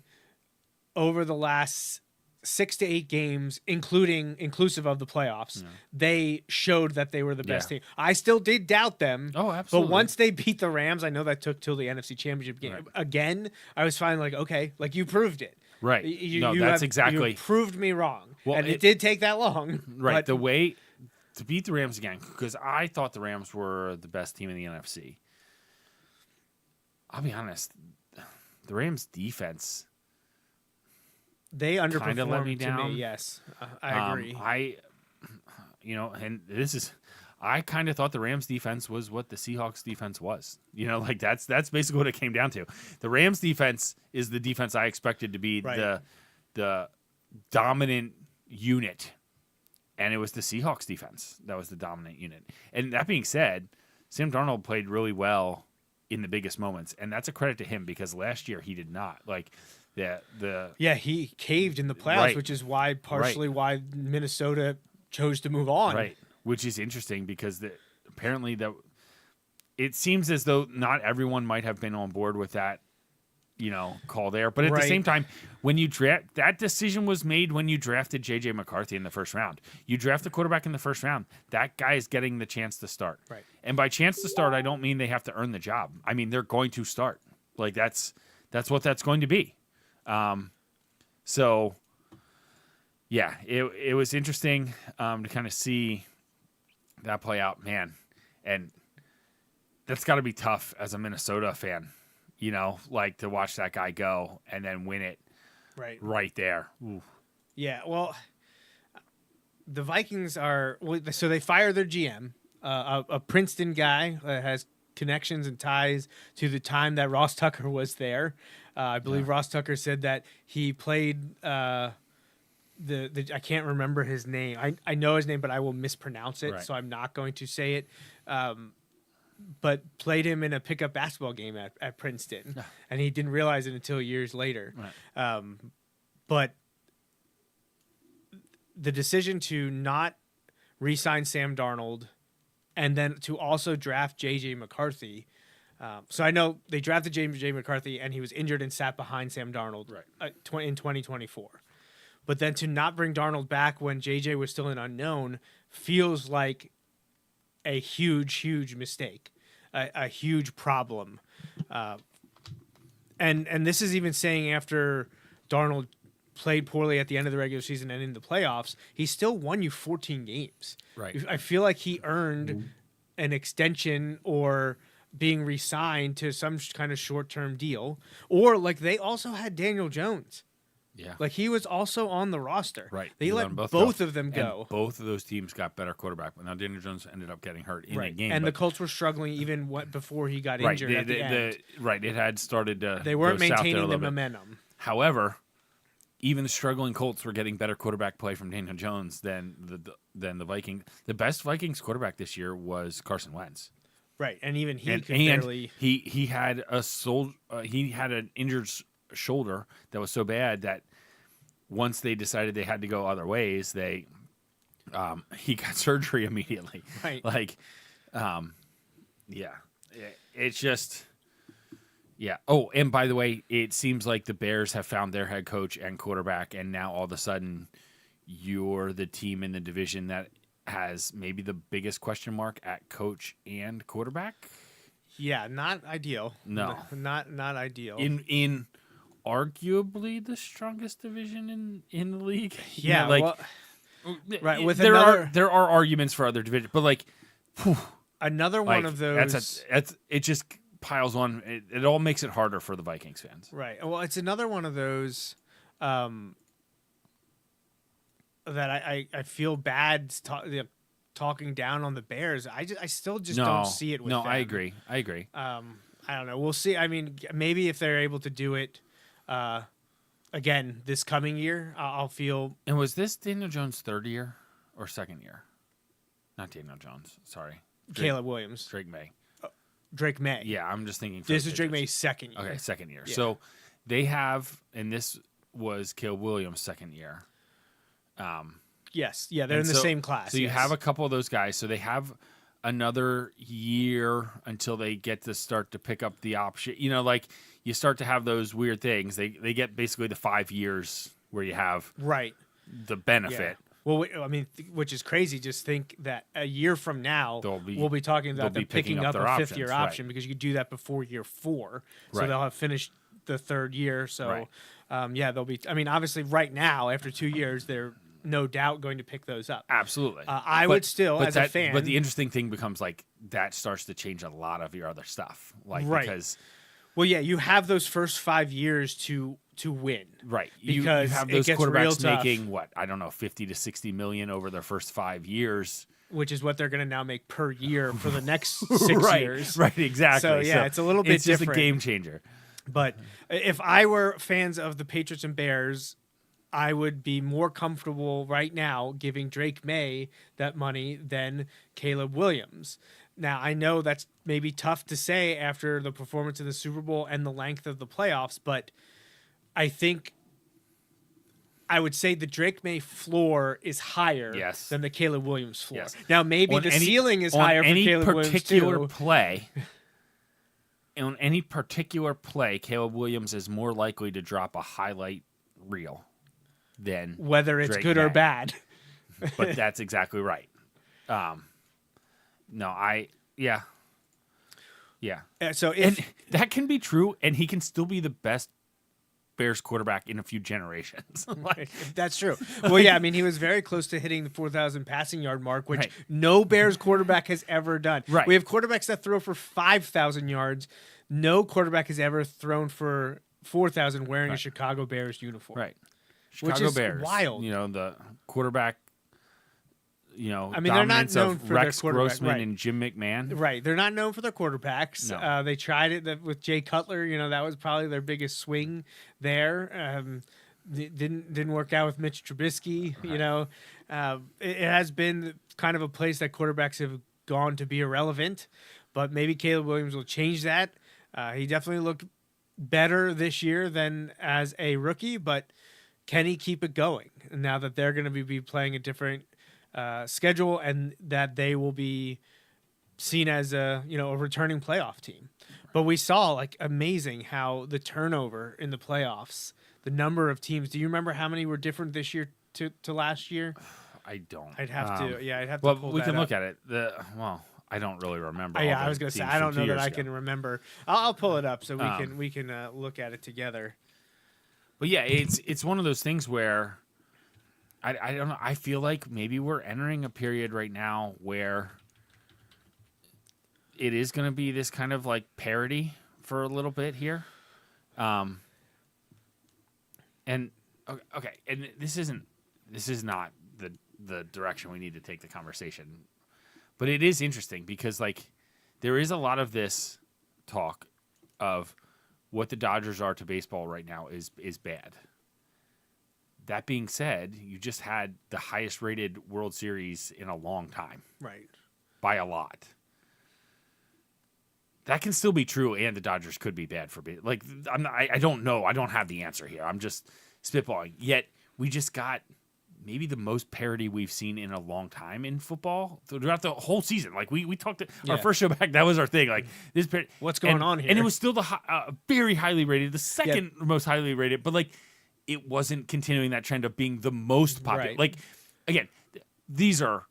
over the last 6 to 8 games, inclusive of the playoffs, they showed that they were the best team. I still did doubt them. Oh, absolutely. But once they beat the Rams, I know that took till the NFC Championship game. Right. Again, I was finally like, okay, like you proved it. Right. You proved me wrong. Well, and it did take that long. Right. But The way to beat the Rams again, because I thought the Rams were the best team in the NFC. I'll be honest, the Rams defense, they underperformed let me to down. me. Yes, I agree. I kind of thought the Rams defense was what the Seahawks defense was. You know, like that's basically what it came down to. The Rams defense is the defense I expected to be the dominant unit, and it was the Seahawks defense that was the dominant unit. And that being said, Sam Darnold played really well in the biggest moments, and that's a credit to him because last year he did not. Like he caved in the playoffs, Right. which is why why Minnesota chose to move on. Right, which is interesting because apparently it seems as though not everyone might have been on board with that, call there. But at the same time, when you draft, that decision was made when you drafted J.J. McCarthy in the first round. You draft a quarterback in the first round, that guy is getting the chance to start. Right. And by chance to start, I don't mean they have to earn the job. I mean they're going to start. Like that's what that's going to be. So yeah, it was interesting to kind of see that play out, man. And that's got to be tough as a Minnesota fan, like to watch that guy go and then win it right there. Ooh. Yeah, well, the Vikings so they fire their GM, a Princeton guy that has connections and ties to the time that Ross Tucker was there. I believe Ross Tucker said that he played I can't remember his name. I know his name, but I will mispronounce it, so I'm not going to say it. But played him in a pickup basketball game at Princeton, and he didn't realize it until years later. Right. But the decision to not re-sign Sam Darnold and then to also draft J.J. McCarthy. So I know they drafted J.J. McCarthy, and he was injured and sat behind Sam Darnold in 2024. But then to not bring Darnold back when J.J. was still an unknown feels like a huge, huge mistake, a huge problem. And this is even saying after Darnold played poorly at the end of the regular season and in the playoffs, he still won you 14 games. Right. I feel like he earned an extension or being re-signed to some kind of short-term deal. Or like they also had Daniel Jones. Yeah. Like he was also on the roster. Right. They let both of them go. And both of those teams got better quarterback. Now Daniel Jones ended up getting hurt in that game. And the Colts were struggling even before he got injured at the end. It had started to They weren't go south there a maintaining the little bit. momentum. However, even the struggling Colts were getting better quarterback play from Daniel Jones than the Vikings. The best Vikings quarterback this year was Carson Wentz. Right, and even he could barely. He had he had an injured shoulder that was so bad that once they decided they had to go other ways, he got surgery immediately. Right. Like, it's just. Yeah. Oh, and by the way, it seems like the Bears have found their head coach and quarterback, and now all of a sudden, you're the team in the division that has maybe the biggest question mark at coach and quarterback. Yeah, not ideal. No, not ideal. In arguably the strongest division in the league. Yeah, right. With there are arguments for other divisions, but like another one of those. It just piles on. It all makes it harder for the Vikings fans. Right. Well, it's another one of those that I feel bad talking down on the Bears. I still just don't see it with them. I agree. I don't know. We'll see. I mean, maybe if they're able to do it again, this coming year, I'll feel And was this Daniel Jones' third year or second year? Not Daniel Jones. Sorry. Caleb Williams, Drake May. Drake May. Yeah, I'm just thinking. This is Drake May's second year. Okay, second year. Yeah. So they have, and this was Caleb Williams' second year. Yes. Yeah, they're in And the so- same class. So you yes. have a couple of those guys. So they have another year until they get to start to pick up the option. You know, like you start to have those weird things. They get basically the 5 years where you have right. the Yeah. benefit. Well, I mean, which is crazy. Just think that a year from now, we'll be talking about they'll them be picking picking up up their a fifth-year options, right. option because you could do that before year 4. So Right. they'll have finished the third year. So, Right. yeah, they'll be. I mean, obviously, right now, after 2 years, they're no doubt going to pick those up. Absolutely. I would still, as a fan. But the interesting thing becomes like that starts to change a lot of your other stuff. Like Right. because Well, yeah, you have those first 5 years to win. right. Because you have it those gets real quarterbacks tough. making what, I don't know, 50 to 60 million over their first 5 years. Which is what they're going to now make per year for the next 6 right. years. Right, exactly. So, yeah, it's a little bit it's just different. a game changer. But if I were fans of the Patriots and Bears, I would be more comfortable right now giving Drake May that money than Caleb Williams. Now, I know that's maybe tough to say after the performance in the Super Bowl and the length of the playoffs, but I think I would say the Drake May floor is higher Yes. than the Caleb Williams floor. Yes. Now, maybe On the any- ceiling is on higher for any Caleb Williams particular too. play. On any particular play, Caleb Williams is more likely to drop a highlight reel than Whether it's Drake good or May. bad. But that's exactly right. Yeah. So if And that can be true, and he can still be the best Bears quarterback in a few generations. Like, That's true. Well, yeah, I mean, he was very close to hitting the 4,000 passing yard mark, which Right. no Bears quarterback has ever done. Right. We have quarterbacks that throw for 5,000 yards. No quarterback has ever thrown for 4,000 wearing a Right. Chicago Bears uniform. right. Which Chicago is Bears. wild. You know, the quarterback, I mean, they're not dominance known of for their Rex quarterback, Grossman right. and Jim McMahon. Right. They're not known for their quarterbacks. No. They tried it with Jay Cutler. You know, that was probably their biggest swing there. Didn't work out with Mitch Trubisky. You know, it has been kind of a place that quarterbacks have gone to be irrelevant. But maybe Caleb Williams will change that. He definitely looked better this year than as a rookie. But can he keep it going now that they're going to be playing a different schedule and that they will be seen as a returning playoff team? But we saw like amazing how the turnover in the playoffs, the number of teams. Do you remember how many were different this year to last year? I don't. I'd have to. Yeah, I'd have to. Well, pull we that can up. look at it. I don't really remember. Yeah, all I the was gonna say teams I don't from 2 know that years I ago. can remember. I'll pull it up so we can look at it together. But yeah, it's one of those things where I don't know. I feel like maybe we're entering a period right now where it is going to be this kind of like parody for a little bit here. And okay, and this is not the direction we need to take the conversation. But it is interesting because like there is a lot of this talk of what the Dodgers are to baseball right now is bad. That being said, you just had the highest rated World Series in a long time Right. by a lot. That can still be true, and the Dodgers could be bad for like I don't know. I don't have the answer here. I'm just spitballing. Yet we just got maybe the most parity we've seen in a long time in football throughout the whole season. Like we talked our Yeah. first show back. That was our thing. Like this. What's going on here? And it was still the very highly rated, the second most highly rated, but like it wasn't continuing that trend of being the most popular. Right. Like again, these are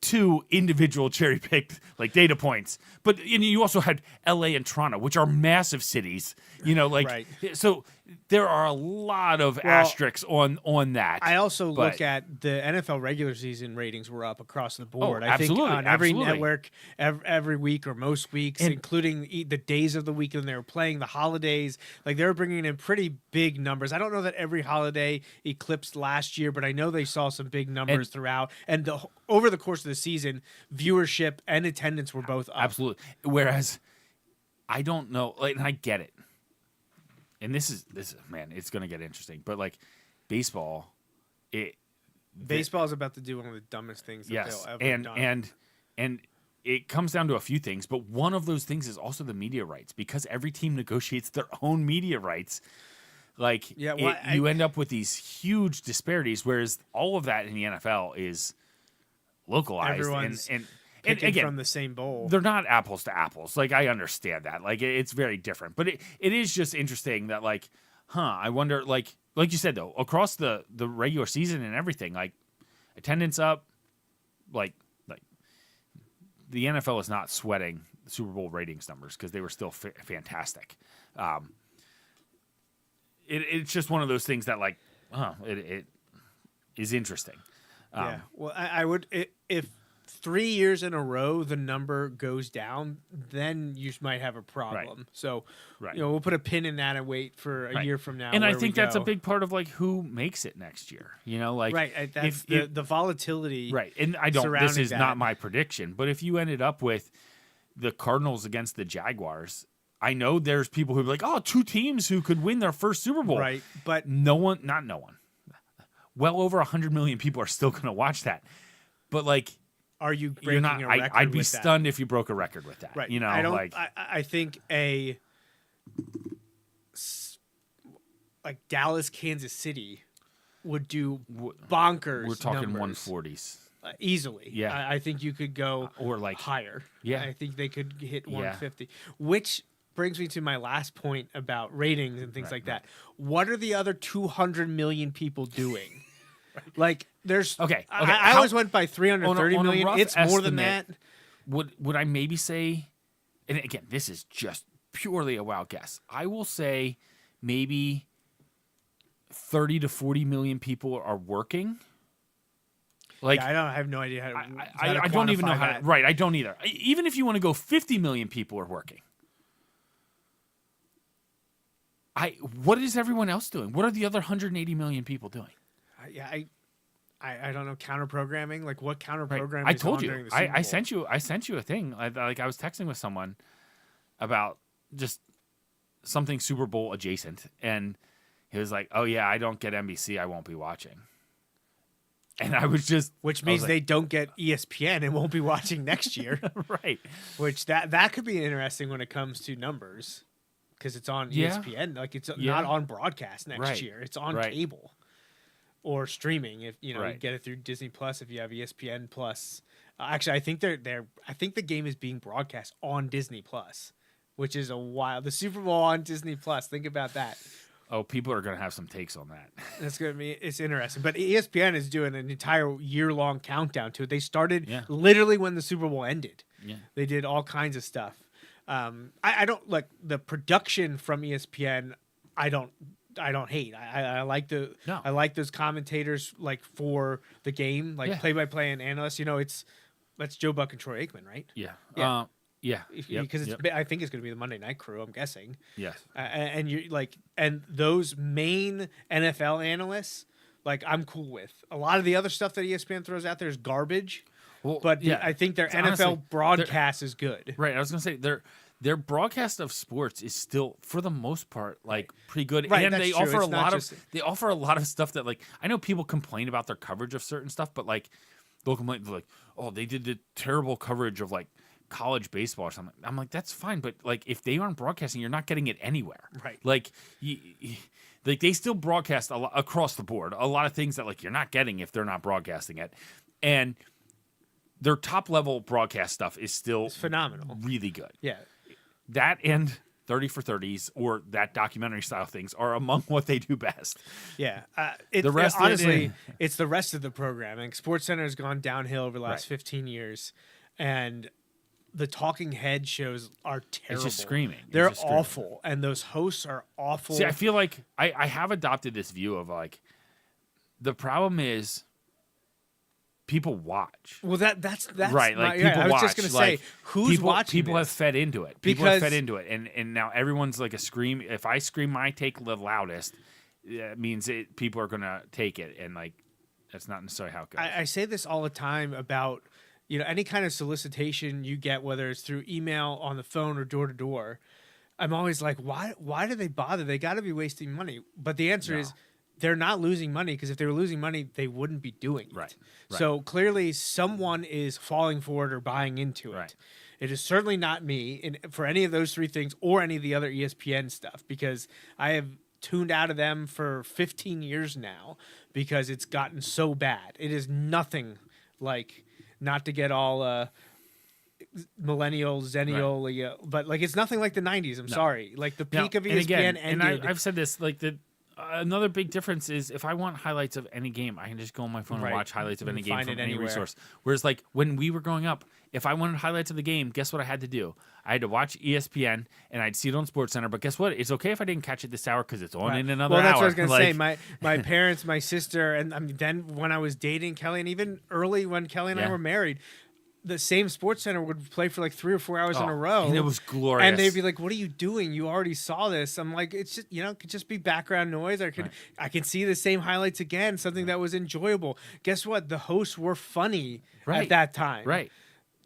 two individual cherry picked like data points, but you also had LA and Toronto, which are massive cities. You know, like Right. so there are a lot of asterisks on that. I also but- look at the NFL regular season ratings were up across the board. I think absolutely, on every absolutely. network, every week or most weeks, including the days of the week when they were playing, the holidays. Like they were bringing in pretty big numbers. I don't know that every holiday eclipsed last year, but I know they saw some big numbers throughout. And over the course of the season, viewership and attendance were both up. Absolutely. Whereas I don't know, like, and I get it. and this is man, it's gonna get interesting. But like baseball, Baseball is about to do one of the dumbest things that yes, they'll ever done. and it comes down to a few things, but one of those things is also the media rights, because every team negotiates their own media rights. Like, Yeah, well, you end up with these huge disparities, whereas all of that in the NFL is localized. Everyone's and picking again, from the same bowl. they're not apples to apples. Like, I understand that. Like, it's very different. But it is just interesting that, like, I wonder, like you said, though, across the regular season and everything, like, attendance up, like the NFL is not sweating the Super Bowl ratings numbers because they were still fantastic. It's just one of those things that, like, it is interesting. Yeah. Well, I would if 3 years in a row the number goes down, then you might have a problem. Right. So, Right. we'll put a pin in that and wait for a Right. year from now. And I where we think that's a go. big part of, like, who makes it next year. Like, right. That's if the volatility. right. And I don't. This surrounding is that. not my prediction, but if you ended up with the Cardinals against the Jaguars, I know there's people who be like, "Oh, two teams who could win their first Super Bowl." Right. But no one. Well over 100 million people are still going to watch that, but like, are you you're breaking not. a record I'd be with that? stunned if you broke a record with that. Right. I don't like. I think like Dallas, Kansas City would do bonkers. We're talking numbers, 140s. Easily. Yeah. I think you could go Or like higher. Yeah. I think they could hit Yeah. 150, which brings me to my last point about ratings and things like that. What are the other 200 million people doing? Like, there's Okay. I always went by 330 on a million. rough It's more than that. estimate, Would I maybe say, and again, this is just purely a wild guess. I will say maybe 30 to 40 million people are working. Like, Yeah, I have no idea how to. I don't even know quantify how to. that. Right, I don't either. Even if you want to go 50 million people are working. What is everyone else doing? What are the other 180 million people doing? Yeah, I don't know, counter programming. Like, what counter Right. programming? I is told on you. during the Super I Bowl? sent you a thing. I was texting with someone about just something Super Bowl adjacent, and he was like, "Oh yeah, I don't get NBC. I won't be watching." And I was just, Which I means was they don't get ESPN and won't be watching next year. like, right. Which that could be interesting when it comes to numbers, because it's on Yeah. ESPN. Like, it's Yeah. not on broadcast next Right. year. It's on Right. cable or streaming. If you Right. get it through Disney Plus, if you have ESPN Plus. Actually, I think I think the game is being broadcast on Disney Plus, which is a wild. The Super Bowl on Disney Plus. Think about that. Oh, people are gonna have some takes on that. It's interesting. But ESPN is doing an entire year-long countdown to it. They started Yeah. literally when the Super Bowl ended. Yeah. They did all kinds of stuff. I don't like the production from ESPN. I don't hate. I like No. I like those commentators, like, for the game, like Yeah. play-by-play and analysts. That's Joe Buck and Troy Aikman, right? Yeah. Yeah. Yeah. Yep. Because Yep. I think it's going to be the Monday Night Crew. I'm guessing. Yes. And you like, and those main NFL analysts, like, I'm cool with. A lot of the other stuff that ESPN throws out there is garbage, Well, but yeah. I think their It's NFL honestly, broadcast is good. Right. I was gonna say their broadcast of sports is still, for the most part, like, pretty good. Right, And that's they true. offer It's not they offer a lot of stuff that, like, I know people complain about their coverage of certain stuff, but like they'll complain, they're like, "Oh, they did the terrible coverage of, like, college baseball or something." I'm like, that's fine, but like, if they aren't broadcasting, you're not getting it anywhere. Right. Like, like, they still broadcast a lot across the board, a lot of things that, like, you're not getting if they're not broadcasting it. And their top level broadcast stuff is still It's phenomenal. really good. Yeah. That and 30 for 30s or that documentary style things are among what they do best. Yeah. The rest of it, honestly, eh. it's the rest of the programming. SportsCenter has gone downhill over the last Right. 15 years, and the talking head shows are terrible. screaming. It's They're just screaming. awful, and those hosts are awful. See, I feel like I have adopted this view of, like, the problem is people watch. Well, that's Right, like, yeah, people I was watch. just gonna like, say, who's people, watching People have this? fed into it. People have fed Because- into it, and now everyone's like a scream. If I scream my take the loudest, it means people are gonna take it, and, like, that's not necessarily how it goes. I say this all the time about, any kind of solicitation you get, whether it's through email, on the phone, or door to door. I'm always like, why do they bother? They got to be wasting money. But the answer is they're not losing money, because if they were losing money, they wouldn't be doing it. Right. So clearly someone is falling for it or buying into it. Right. It is certainly not me for any of those three things or any of the other ESPN stuff, because I have tuned out of them for 15 years now because it's gotten so bad. It is nothing like, not to get all millennial, zennial, but like it's nothing like the 90s. I'm sorry. Like the peak of ESPN ended. And I've said this, like another big difference is if I want highlights of any game, I can just go on my phone and watch highlights of any game from any resource. Whereas like when we were growing up, if I wanted highlights of the game, guess what I had to do? I had to watch ESPN and I'd see it on SportsCenter. But guess what? It's okay if I didn't catch it this hour because it's on in another hour. Well, that's what I was going to say. My parents, my sister, and then when I was dating Kelly, and even early when Kelly and I were married, the same SportsCenter would play for like 3 or 4 hours in a row. And it was glorious. And they'd be like, "What are you doing? You already saw this." I'm like, "It's just, it could just be background noise. I could see the same highlights again, something that was enjoyable." Guess what? The hosts were funny at that time. Right.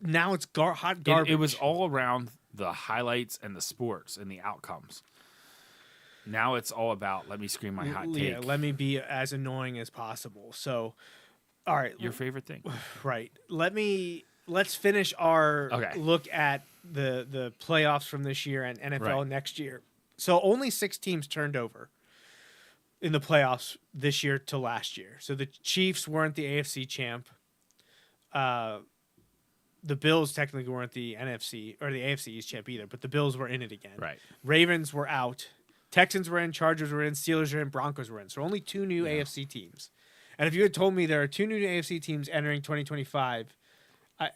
Now it's hot garbage. It was all around the highlights and the sports and the outcomes. Now it's all about, let me scream my hot take. Yeah, let me be as annoying as possible. So, all right. Your favorite thing. Right. Let's finish our look at the playoffs from this year and NFL next year. So only 6 teams turned over in the playoffs this year to last year. So the Chiefs weren't the AFC champ. The Bills technically weren't the NFC or the AFC East champ either, but the Bills were in it again. Right. Ravens were out. Texans were in. Chargers were in. Steelers were in. Broncos were in. So only 2 new AFC teams. And if you had told me there are 2 new AFC teams entering 2025,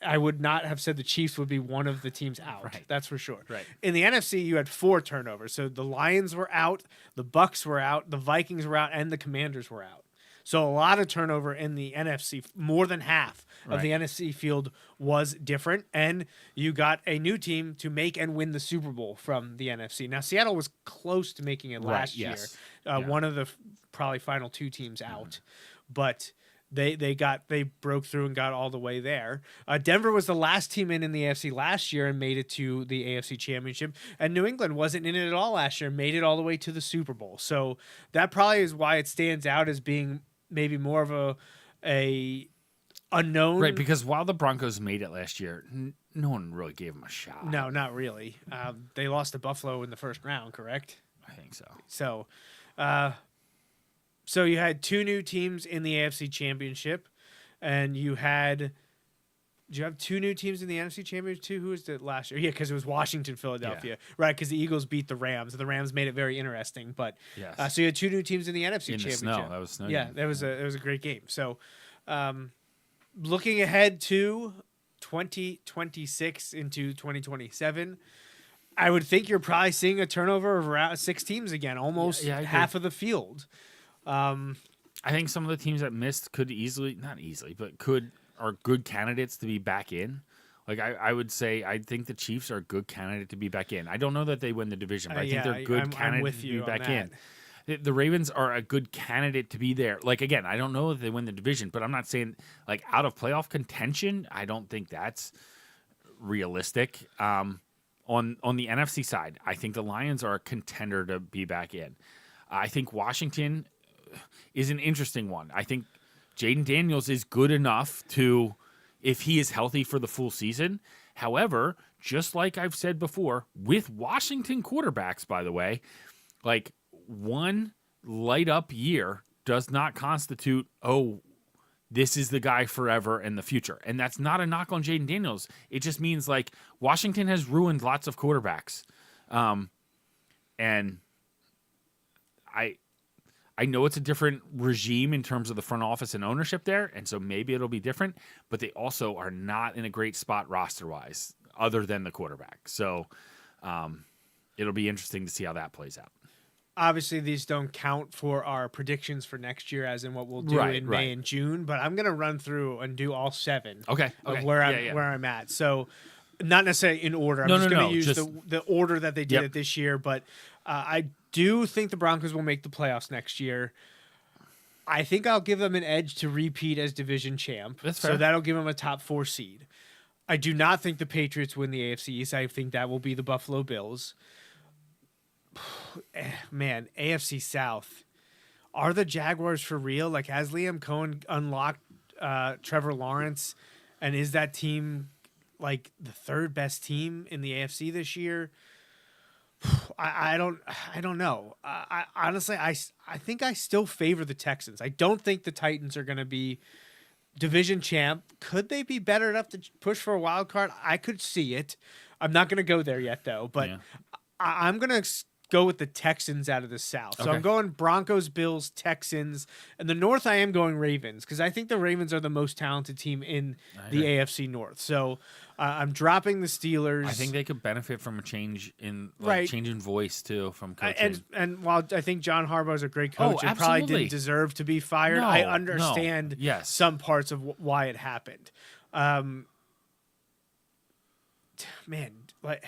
I would not have said the Chiefs would be one of the teams out. Right. That's for sure. Right. In the NFC, you had 4 turnovers. So the Lions were out, the Bucks were out, the Vikings were out, and the Commanders were out. So a lot of turnover in the NFC. More than half of the NFC field was different. And you got a new team to make and win the Super Bowl from the NFC. Now, Seattle was close to making it last year. One of the probably final 2 teams out. But they broke through and got all the way there. Denver was the last team in the AFC last year and made it to the AFC Championship. And New England wasn't in it at all last year and made it all the way to the Super Bowl. So that probably is why it stands out as being maybe more of a unknown. Right, because while the Broncos made it last year, no one really gave them a shot. No, not really. They lost to Buffalo in the first round, correct? I think so. So you had 2 new teams in the AFC Championship, and you had. Did you have 2 new teams in the NFC Championship too? Who was it last year? Yeah, because it was Washington, Philadelphia, right? Because the Eagles beat the Rams. The Rams made it very interesting. But so you had 2 new teams in the NFC Championship. Snow. That was snow. Yeah, that was a great game. So, looking ahead to 2026 into 2027, I would think you're probably seeing a turnover of around 6 teams again, almost half of the field. I think some of the teams that missed could are good candidates to be back in. Like I would say, I think the Chiefs are a good candidate to be back in. I don't know that they win the division, but I think they're a good candidate to be back in. The Ravens are a good candidate to be there. Like, again, I don't know if they win the division, but I'm not saying like out of playoff contention. I don't think that's realistic. On the NFC side, I think the Lions are a contender to be back in. I think Washington is an interesting one. I think Jaden Daniels is good enough to, if he is healthy for the full season. However, just like I've said before, with Washington quarterbacks, by the way, like one light up year does not constitute, this is the guy forever in the future. And that's not a knock on Jaden Daniels. It just means like Washington has ruined lots of quarterbacks. And I know it's a different regime in terms of the front office and ownership there, and so maybe it'll be different, but they also are not in a great spot roster-wise other than the quarterback. So it'll be interesting to see how that plays out. Obviously, these don't count for our predictions for next year, as in what we'll do in May and June, but I'm going to run through and do all 7 of where I'm at. So not necessarily in order. I'm just going to use the order that they did it this year, but I do think the Broncos will make the playoffs next year. I think I'll give them an edge to repeat as division champ. That's fair. So that'll give them a top 4 seed. I do not think the Patriots win the AFC East. I think that will be the Buffalo Bills. Man, AFC South. Are the Jaguars for real? Like, has Liam Cohen unlocked Trevor Lawrence, and is that team like the third best team in the AFC this year? I don't know. I honestly, I think I still favor the Texans. I don't think the Titans are going to be division champ. Could they be better enough to push for a wild card? I could see it. I'm not going to go there yet, though. But Yeah. I'm going to go with the Texans out of the South. So Okay. I'm going Broncos, Bills, Texans. And the North, I am going Ravens because I think the Ravens are the most talented team in the agree. AFC North. So I'm dropping the Steelers. I think they could benefit from a change in Right. change in voice too from coaching. And while I think John Harbaugh is a great Oh, coach and probably absolutely. didn't deserve to be fired, No, I no. understand Yes. some parts of why it happened. Man, like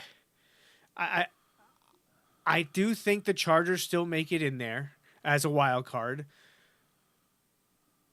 I do think the Chargers still make it in there as a wild card.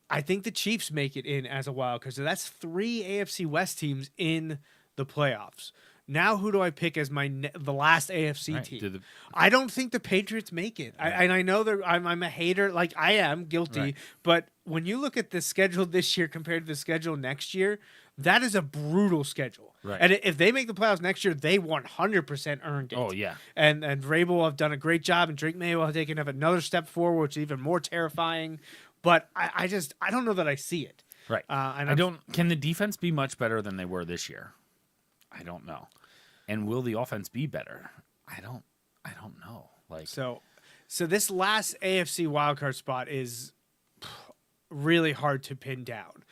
I think the Chiefs make it in as a wild card. So that's 3 AFC West teams in the playoffs. Now, who do I pick as the last AFC Right. team? I don't think the Patriots make it. And I know that I'm a hater, like I am guilty. Right. But when you look at the schedule this year compared to the schedule next year, that is a brutal schedule. Right. And if they make the playoffs next year, they 100% earned it. Oh, yeah. And Vrabel will have done a great job, and Drake May will have taken another step forward, which is even more terrifying. But I don't know that I see it. Right. And I don't. Can the defense be much better than they were this year? I don't know. And will the offense be better? I don't know. Like So this last AFC wildcard spot is really hard to pin down.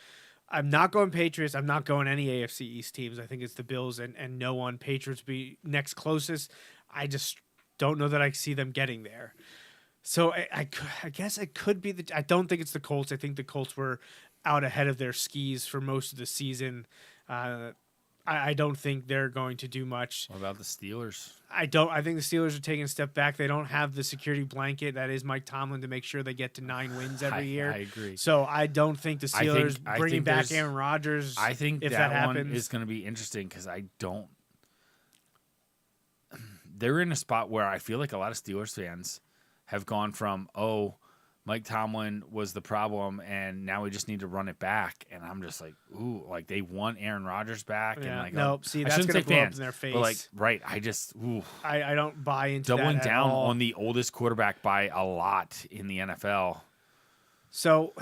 I'm not going Patriots. I'm not going any AFC East teams. I think it's the Bills and no one. Patriots be next closest. I just don't know that I see them getting there. So I guess it could be I don't think it's the Colts. I think the Colts were out ahead of their skis for most of the season. I don't think they're going to do much. what about the Steelers? I think the Steelers are taking a step back. They don't have the security blanket that is Mike Tomlin to make sure they get to 9 wins every year. I agree. So I don't think the Steelers I bringing think back there's- Aaron Rodgers. I think if that, that one happens is going to be interesting because I don't. They're in a spot where I feel like a lot of Steelers fans have gone from, oh, Mike Tomlin was the problem, and now we just need to run it back. And I'm just like, ooh, like they want Aaron Rodgers back. And Yeah. like, Nope. See, I that's shouldn't gonna say blow up fans, in their face. But like, right, I just, ooh, I don't buy into doubling that at down all. on the oldest quarterback by a lot in the NFL. So,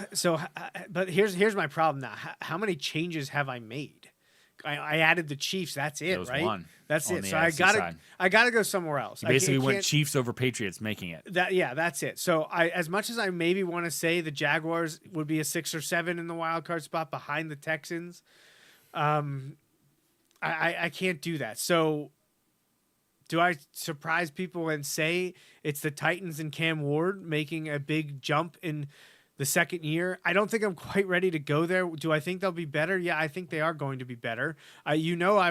but here's my problem now. How many changes have I made? I added the Chiefs. That's it, There was right? one That's on it. the So I AFC gotta side. go somewhere else. You basically went can't- Chiefs over Patriots, making it. That's it. So as much as I maybe want to say the Jaguars would be a 6 or 7 in the wild card spot behind the Texans, I can't do that. So do I surprise people and say it's the Titans and Cam Ward making a big jump in the second year? I don't think I'm quite ready to go there. Do I think they'll be better? Yeah, I think they are going to be better. I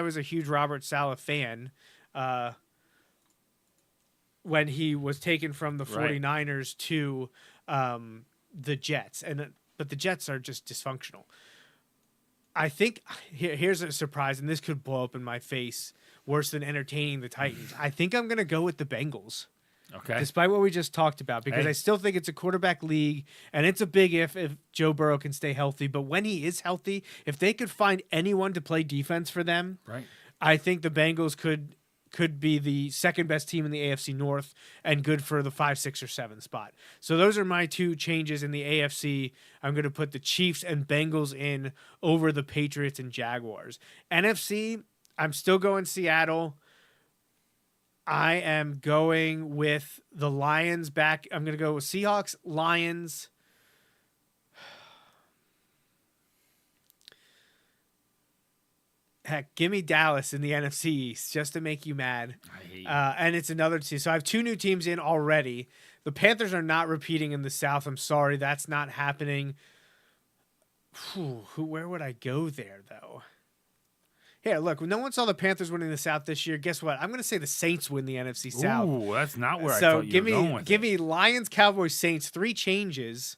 was a huge Robert Saleh fan when he was taken from the Right. 49ers to the Jets. But the Jets are just dysfunctional. I think here's a surprise, and this could blow up in my face worse than entertaining the Titans. I think I'm going to go with the Bengals. Okay. Despite what we just talked about, because Hey. I still think it's a quarterback league, and it's a big if Joe Burrow can stay healthy. But when he is healthy, if they could find anyone to play defense for them, Right. I think the Bengals could be the second best team in the AFC North and good for the 5, 6, or 7 spot. So those are my 2 changes in the AFC. I'm going to put the Chiefs and Bengals in over the Patriots and Jaguars. NFC, I'm still going Seattle. I am going with the Lions back. I'm going to go with Seahawks, Lions. Heck, give me Dallas in the NFC East just to make you mad. I hate you. And it's another team. So I have 2 new teams in already. The Panthers are not repeating in the South. I'm sorry. That's not happening. Where would I go there, though? Here, look, no one saw the Panthers winning the South this year. Guess what? I'm going to say the Saints win the NFC South. Ooh, that's not where I So thought you were going with give it. me Lions, Cowboys, Saints, 3 changes.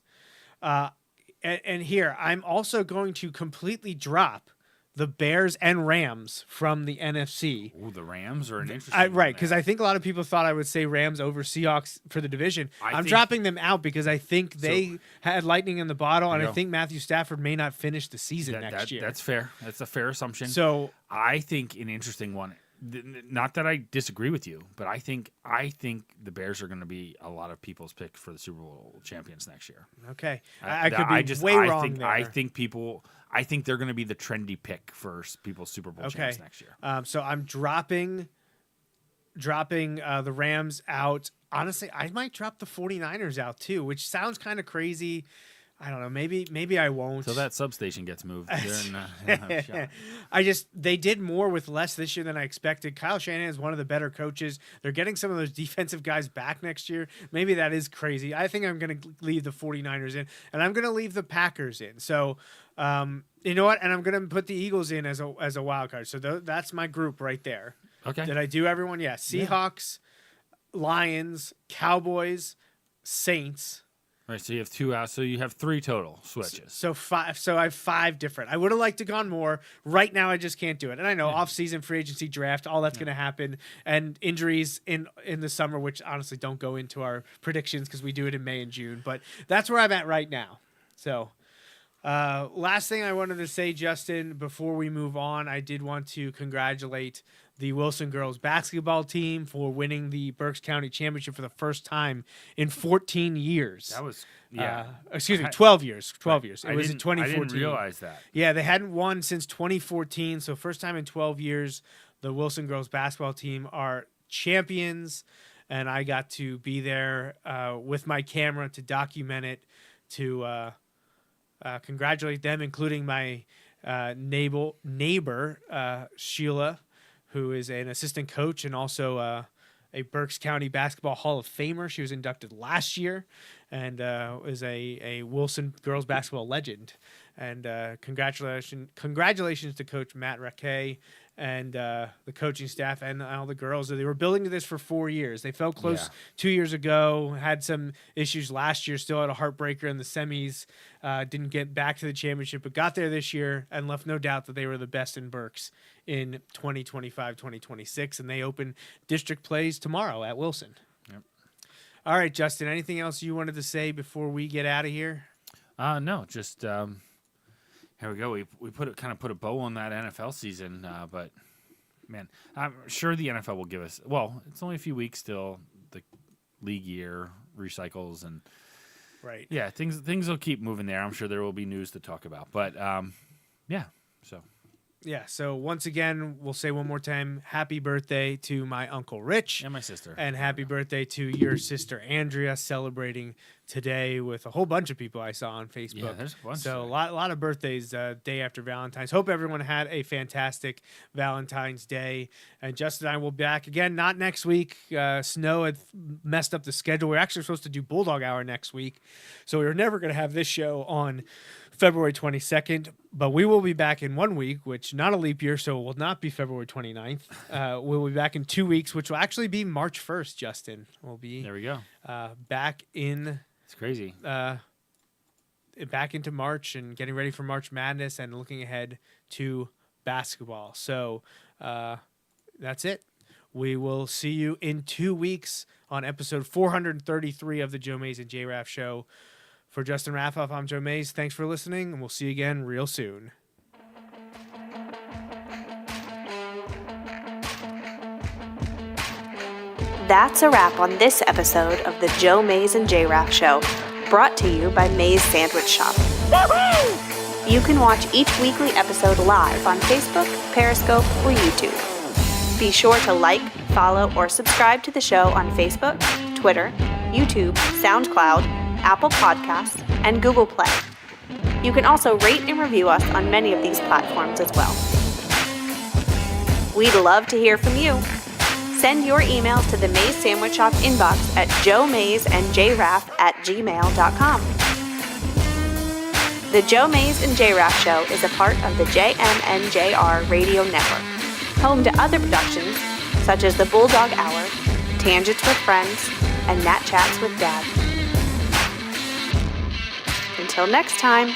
And here, I'm also going to completely drop the Bears and Rams from the NFC. Ooh, the Rams are an interesting Right, because I think a lot of people thought I would say Rams over Seahawks for the division. I'm dropping them out because I think they had lightning in the bottle, and I think Matthew Stafford may not finish the season next year. That's fair. That's a fair assumption. So I think an interesting one. Not that I disagree with you, but I think the Bears are going to be a lot of people's pick for the Super Bowl champions next year. Okay, I could be way wrong there. I think they're going to be the trendy pick for people's Super Bowl champs next year. So I'm dropping the Rams out. Honestly, I might drop the 49ers out too, which sounds kind of crazy. I don't know. Maybe I won't. So that substation gets moved. They did more with less this year than I expected. Kyle Shanahan is one of the better coaches. They're getting some of those defensive guys back next year. Maybe that is crazy. I think I'm going to leave the 49ers in, and I'm going to leave the Packers in. So, you know what? And I'm going to put the Eagles in as a wild card. So that's my group right there. Okay. Did I do everyone? Yeah. Seahawks, Lions, Cowboys, Saints. Right, so you have 2 out. So you have 3 total switches. So 5. So I have 5 different. I would have liked to gone more. Right now, I just can't do it. And I know off-season free agency draft, all that's going to happen, and injuries in the summer, which honestly don't go into our predictions because we do it in May and June. But that's where I'm at right now. So last thing I wanted to say, Justin, before we move on, I did want to congratulate the Wilson girls basketball team for winning the Berks County Championship for the first time in 14 years. That was, 12 years. 12 years. It I was in 2014. I didn't realize that. Yeah, they hadn't won since 2014, so first time in 12 years the Wilson girls basketball team are champions, and I got to be there with my camera to document it, to congratulate them, including my neighbor Sheila, who is an assistant coach and also a Berks County Basketball Hall of Famer. She was inducted last year and is a Wilson girls basketball legend. And congratulations to Coach Matt Raquet and the coaching staff and all the girls. They were building to this for 4 years. They felt close 2 years ago, had some issues last year, still had a heartbreaker in the semis, didn't get back to the championship, but got there this year and left no doubt that they were the best in Berks in 2025, 2026, and they open district plays tomorrow at Wilson. Yep. All right, Justin, anything else you wanted to say before we get out of here? No, just here we go. We kind of put a bow on that NFL season, but man, I'm sure the NFL will give us. Well, it's only a few weeks still. The league year recycles and right. Yeah, things will keep moving there. I'm sure there will be news to talk about, but yeah. So. Yeah, so once again, we'll say one more time, happy birthday to my Uncle Rich. And my sister. And happy birthday to your sister Andrea, celebrating today with a whole bunch of people I saw on Facebook. Yeah, there's a bunch. So a lot of birthdays day after Valentine's. Hope everyone had a fantastic Valentine's Day. And Justin and I will be back again, not next week. Snow had messed up the schedule. We're actually supposed to do Bulldog Hour next week. So we were never going to have this show on February 22nd, but we will be back in 1 week, which not a leap year, so it will not be February 29th. We'll be back in 2 weeks, which will actually be March 1st, Justin. We'll be there we go. Back in... It's crazy. Back into March and getting ready for March Madness and looking ahead to basketball. So that's it. We will see you in 2 weeks on episode 433 of the Joe Mays and J-Raff Show. For Justin Raffoff, I'm Joe Mays. Thanks for listening, and we'll see you again real soon. That's a wrap on this episode of the Joe Mays and J-Raff Show, brought to you by Mays Sandwich Shop. Woo-hoo! You can watch each weekly episode live on Facebook, Periscope, or YouTube. Be sure to like, follow, or subscribe to the show on Facebook, Twitter, YouTube, SoundCloud, Apple Podcasts, and Google Play. You can also rate and review us on many of these platforms as well. We'd love to hear from you. Send your emails to the Mays Sandwich Shop inbox at joemaysandjraff@gmail.com. The Joe Mays and J-Raff Show is a part of the JMNJR Radio Network, home to other productions such as the Bulldog Hour, Tangents with Friends, and Nat Chats with Dad. Until next time.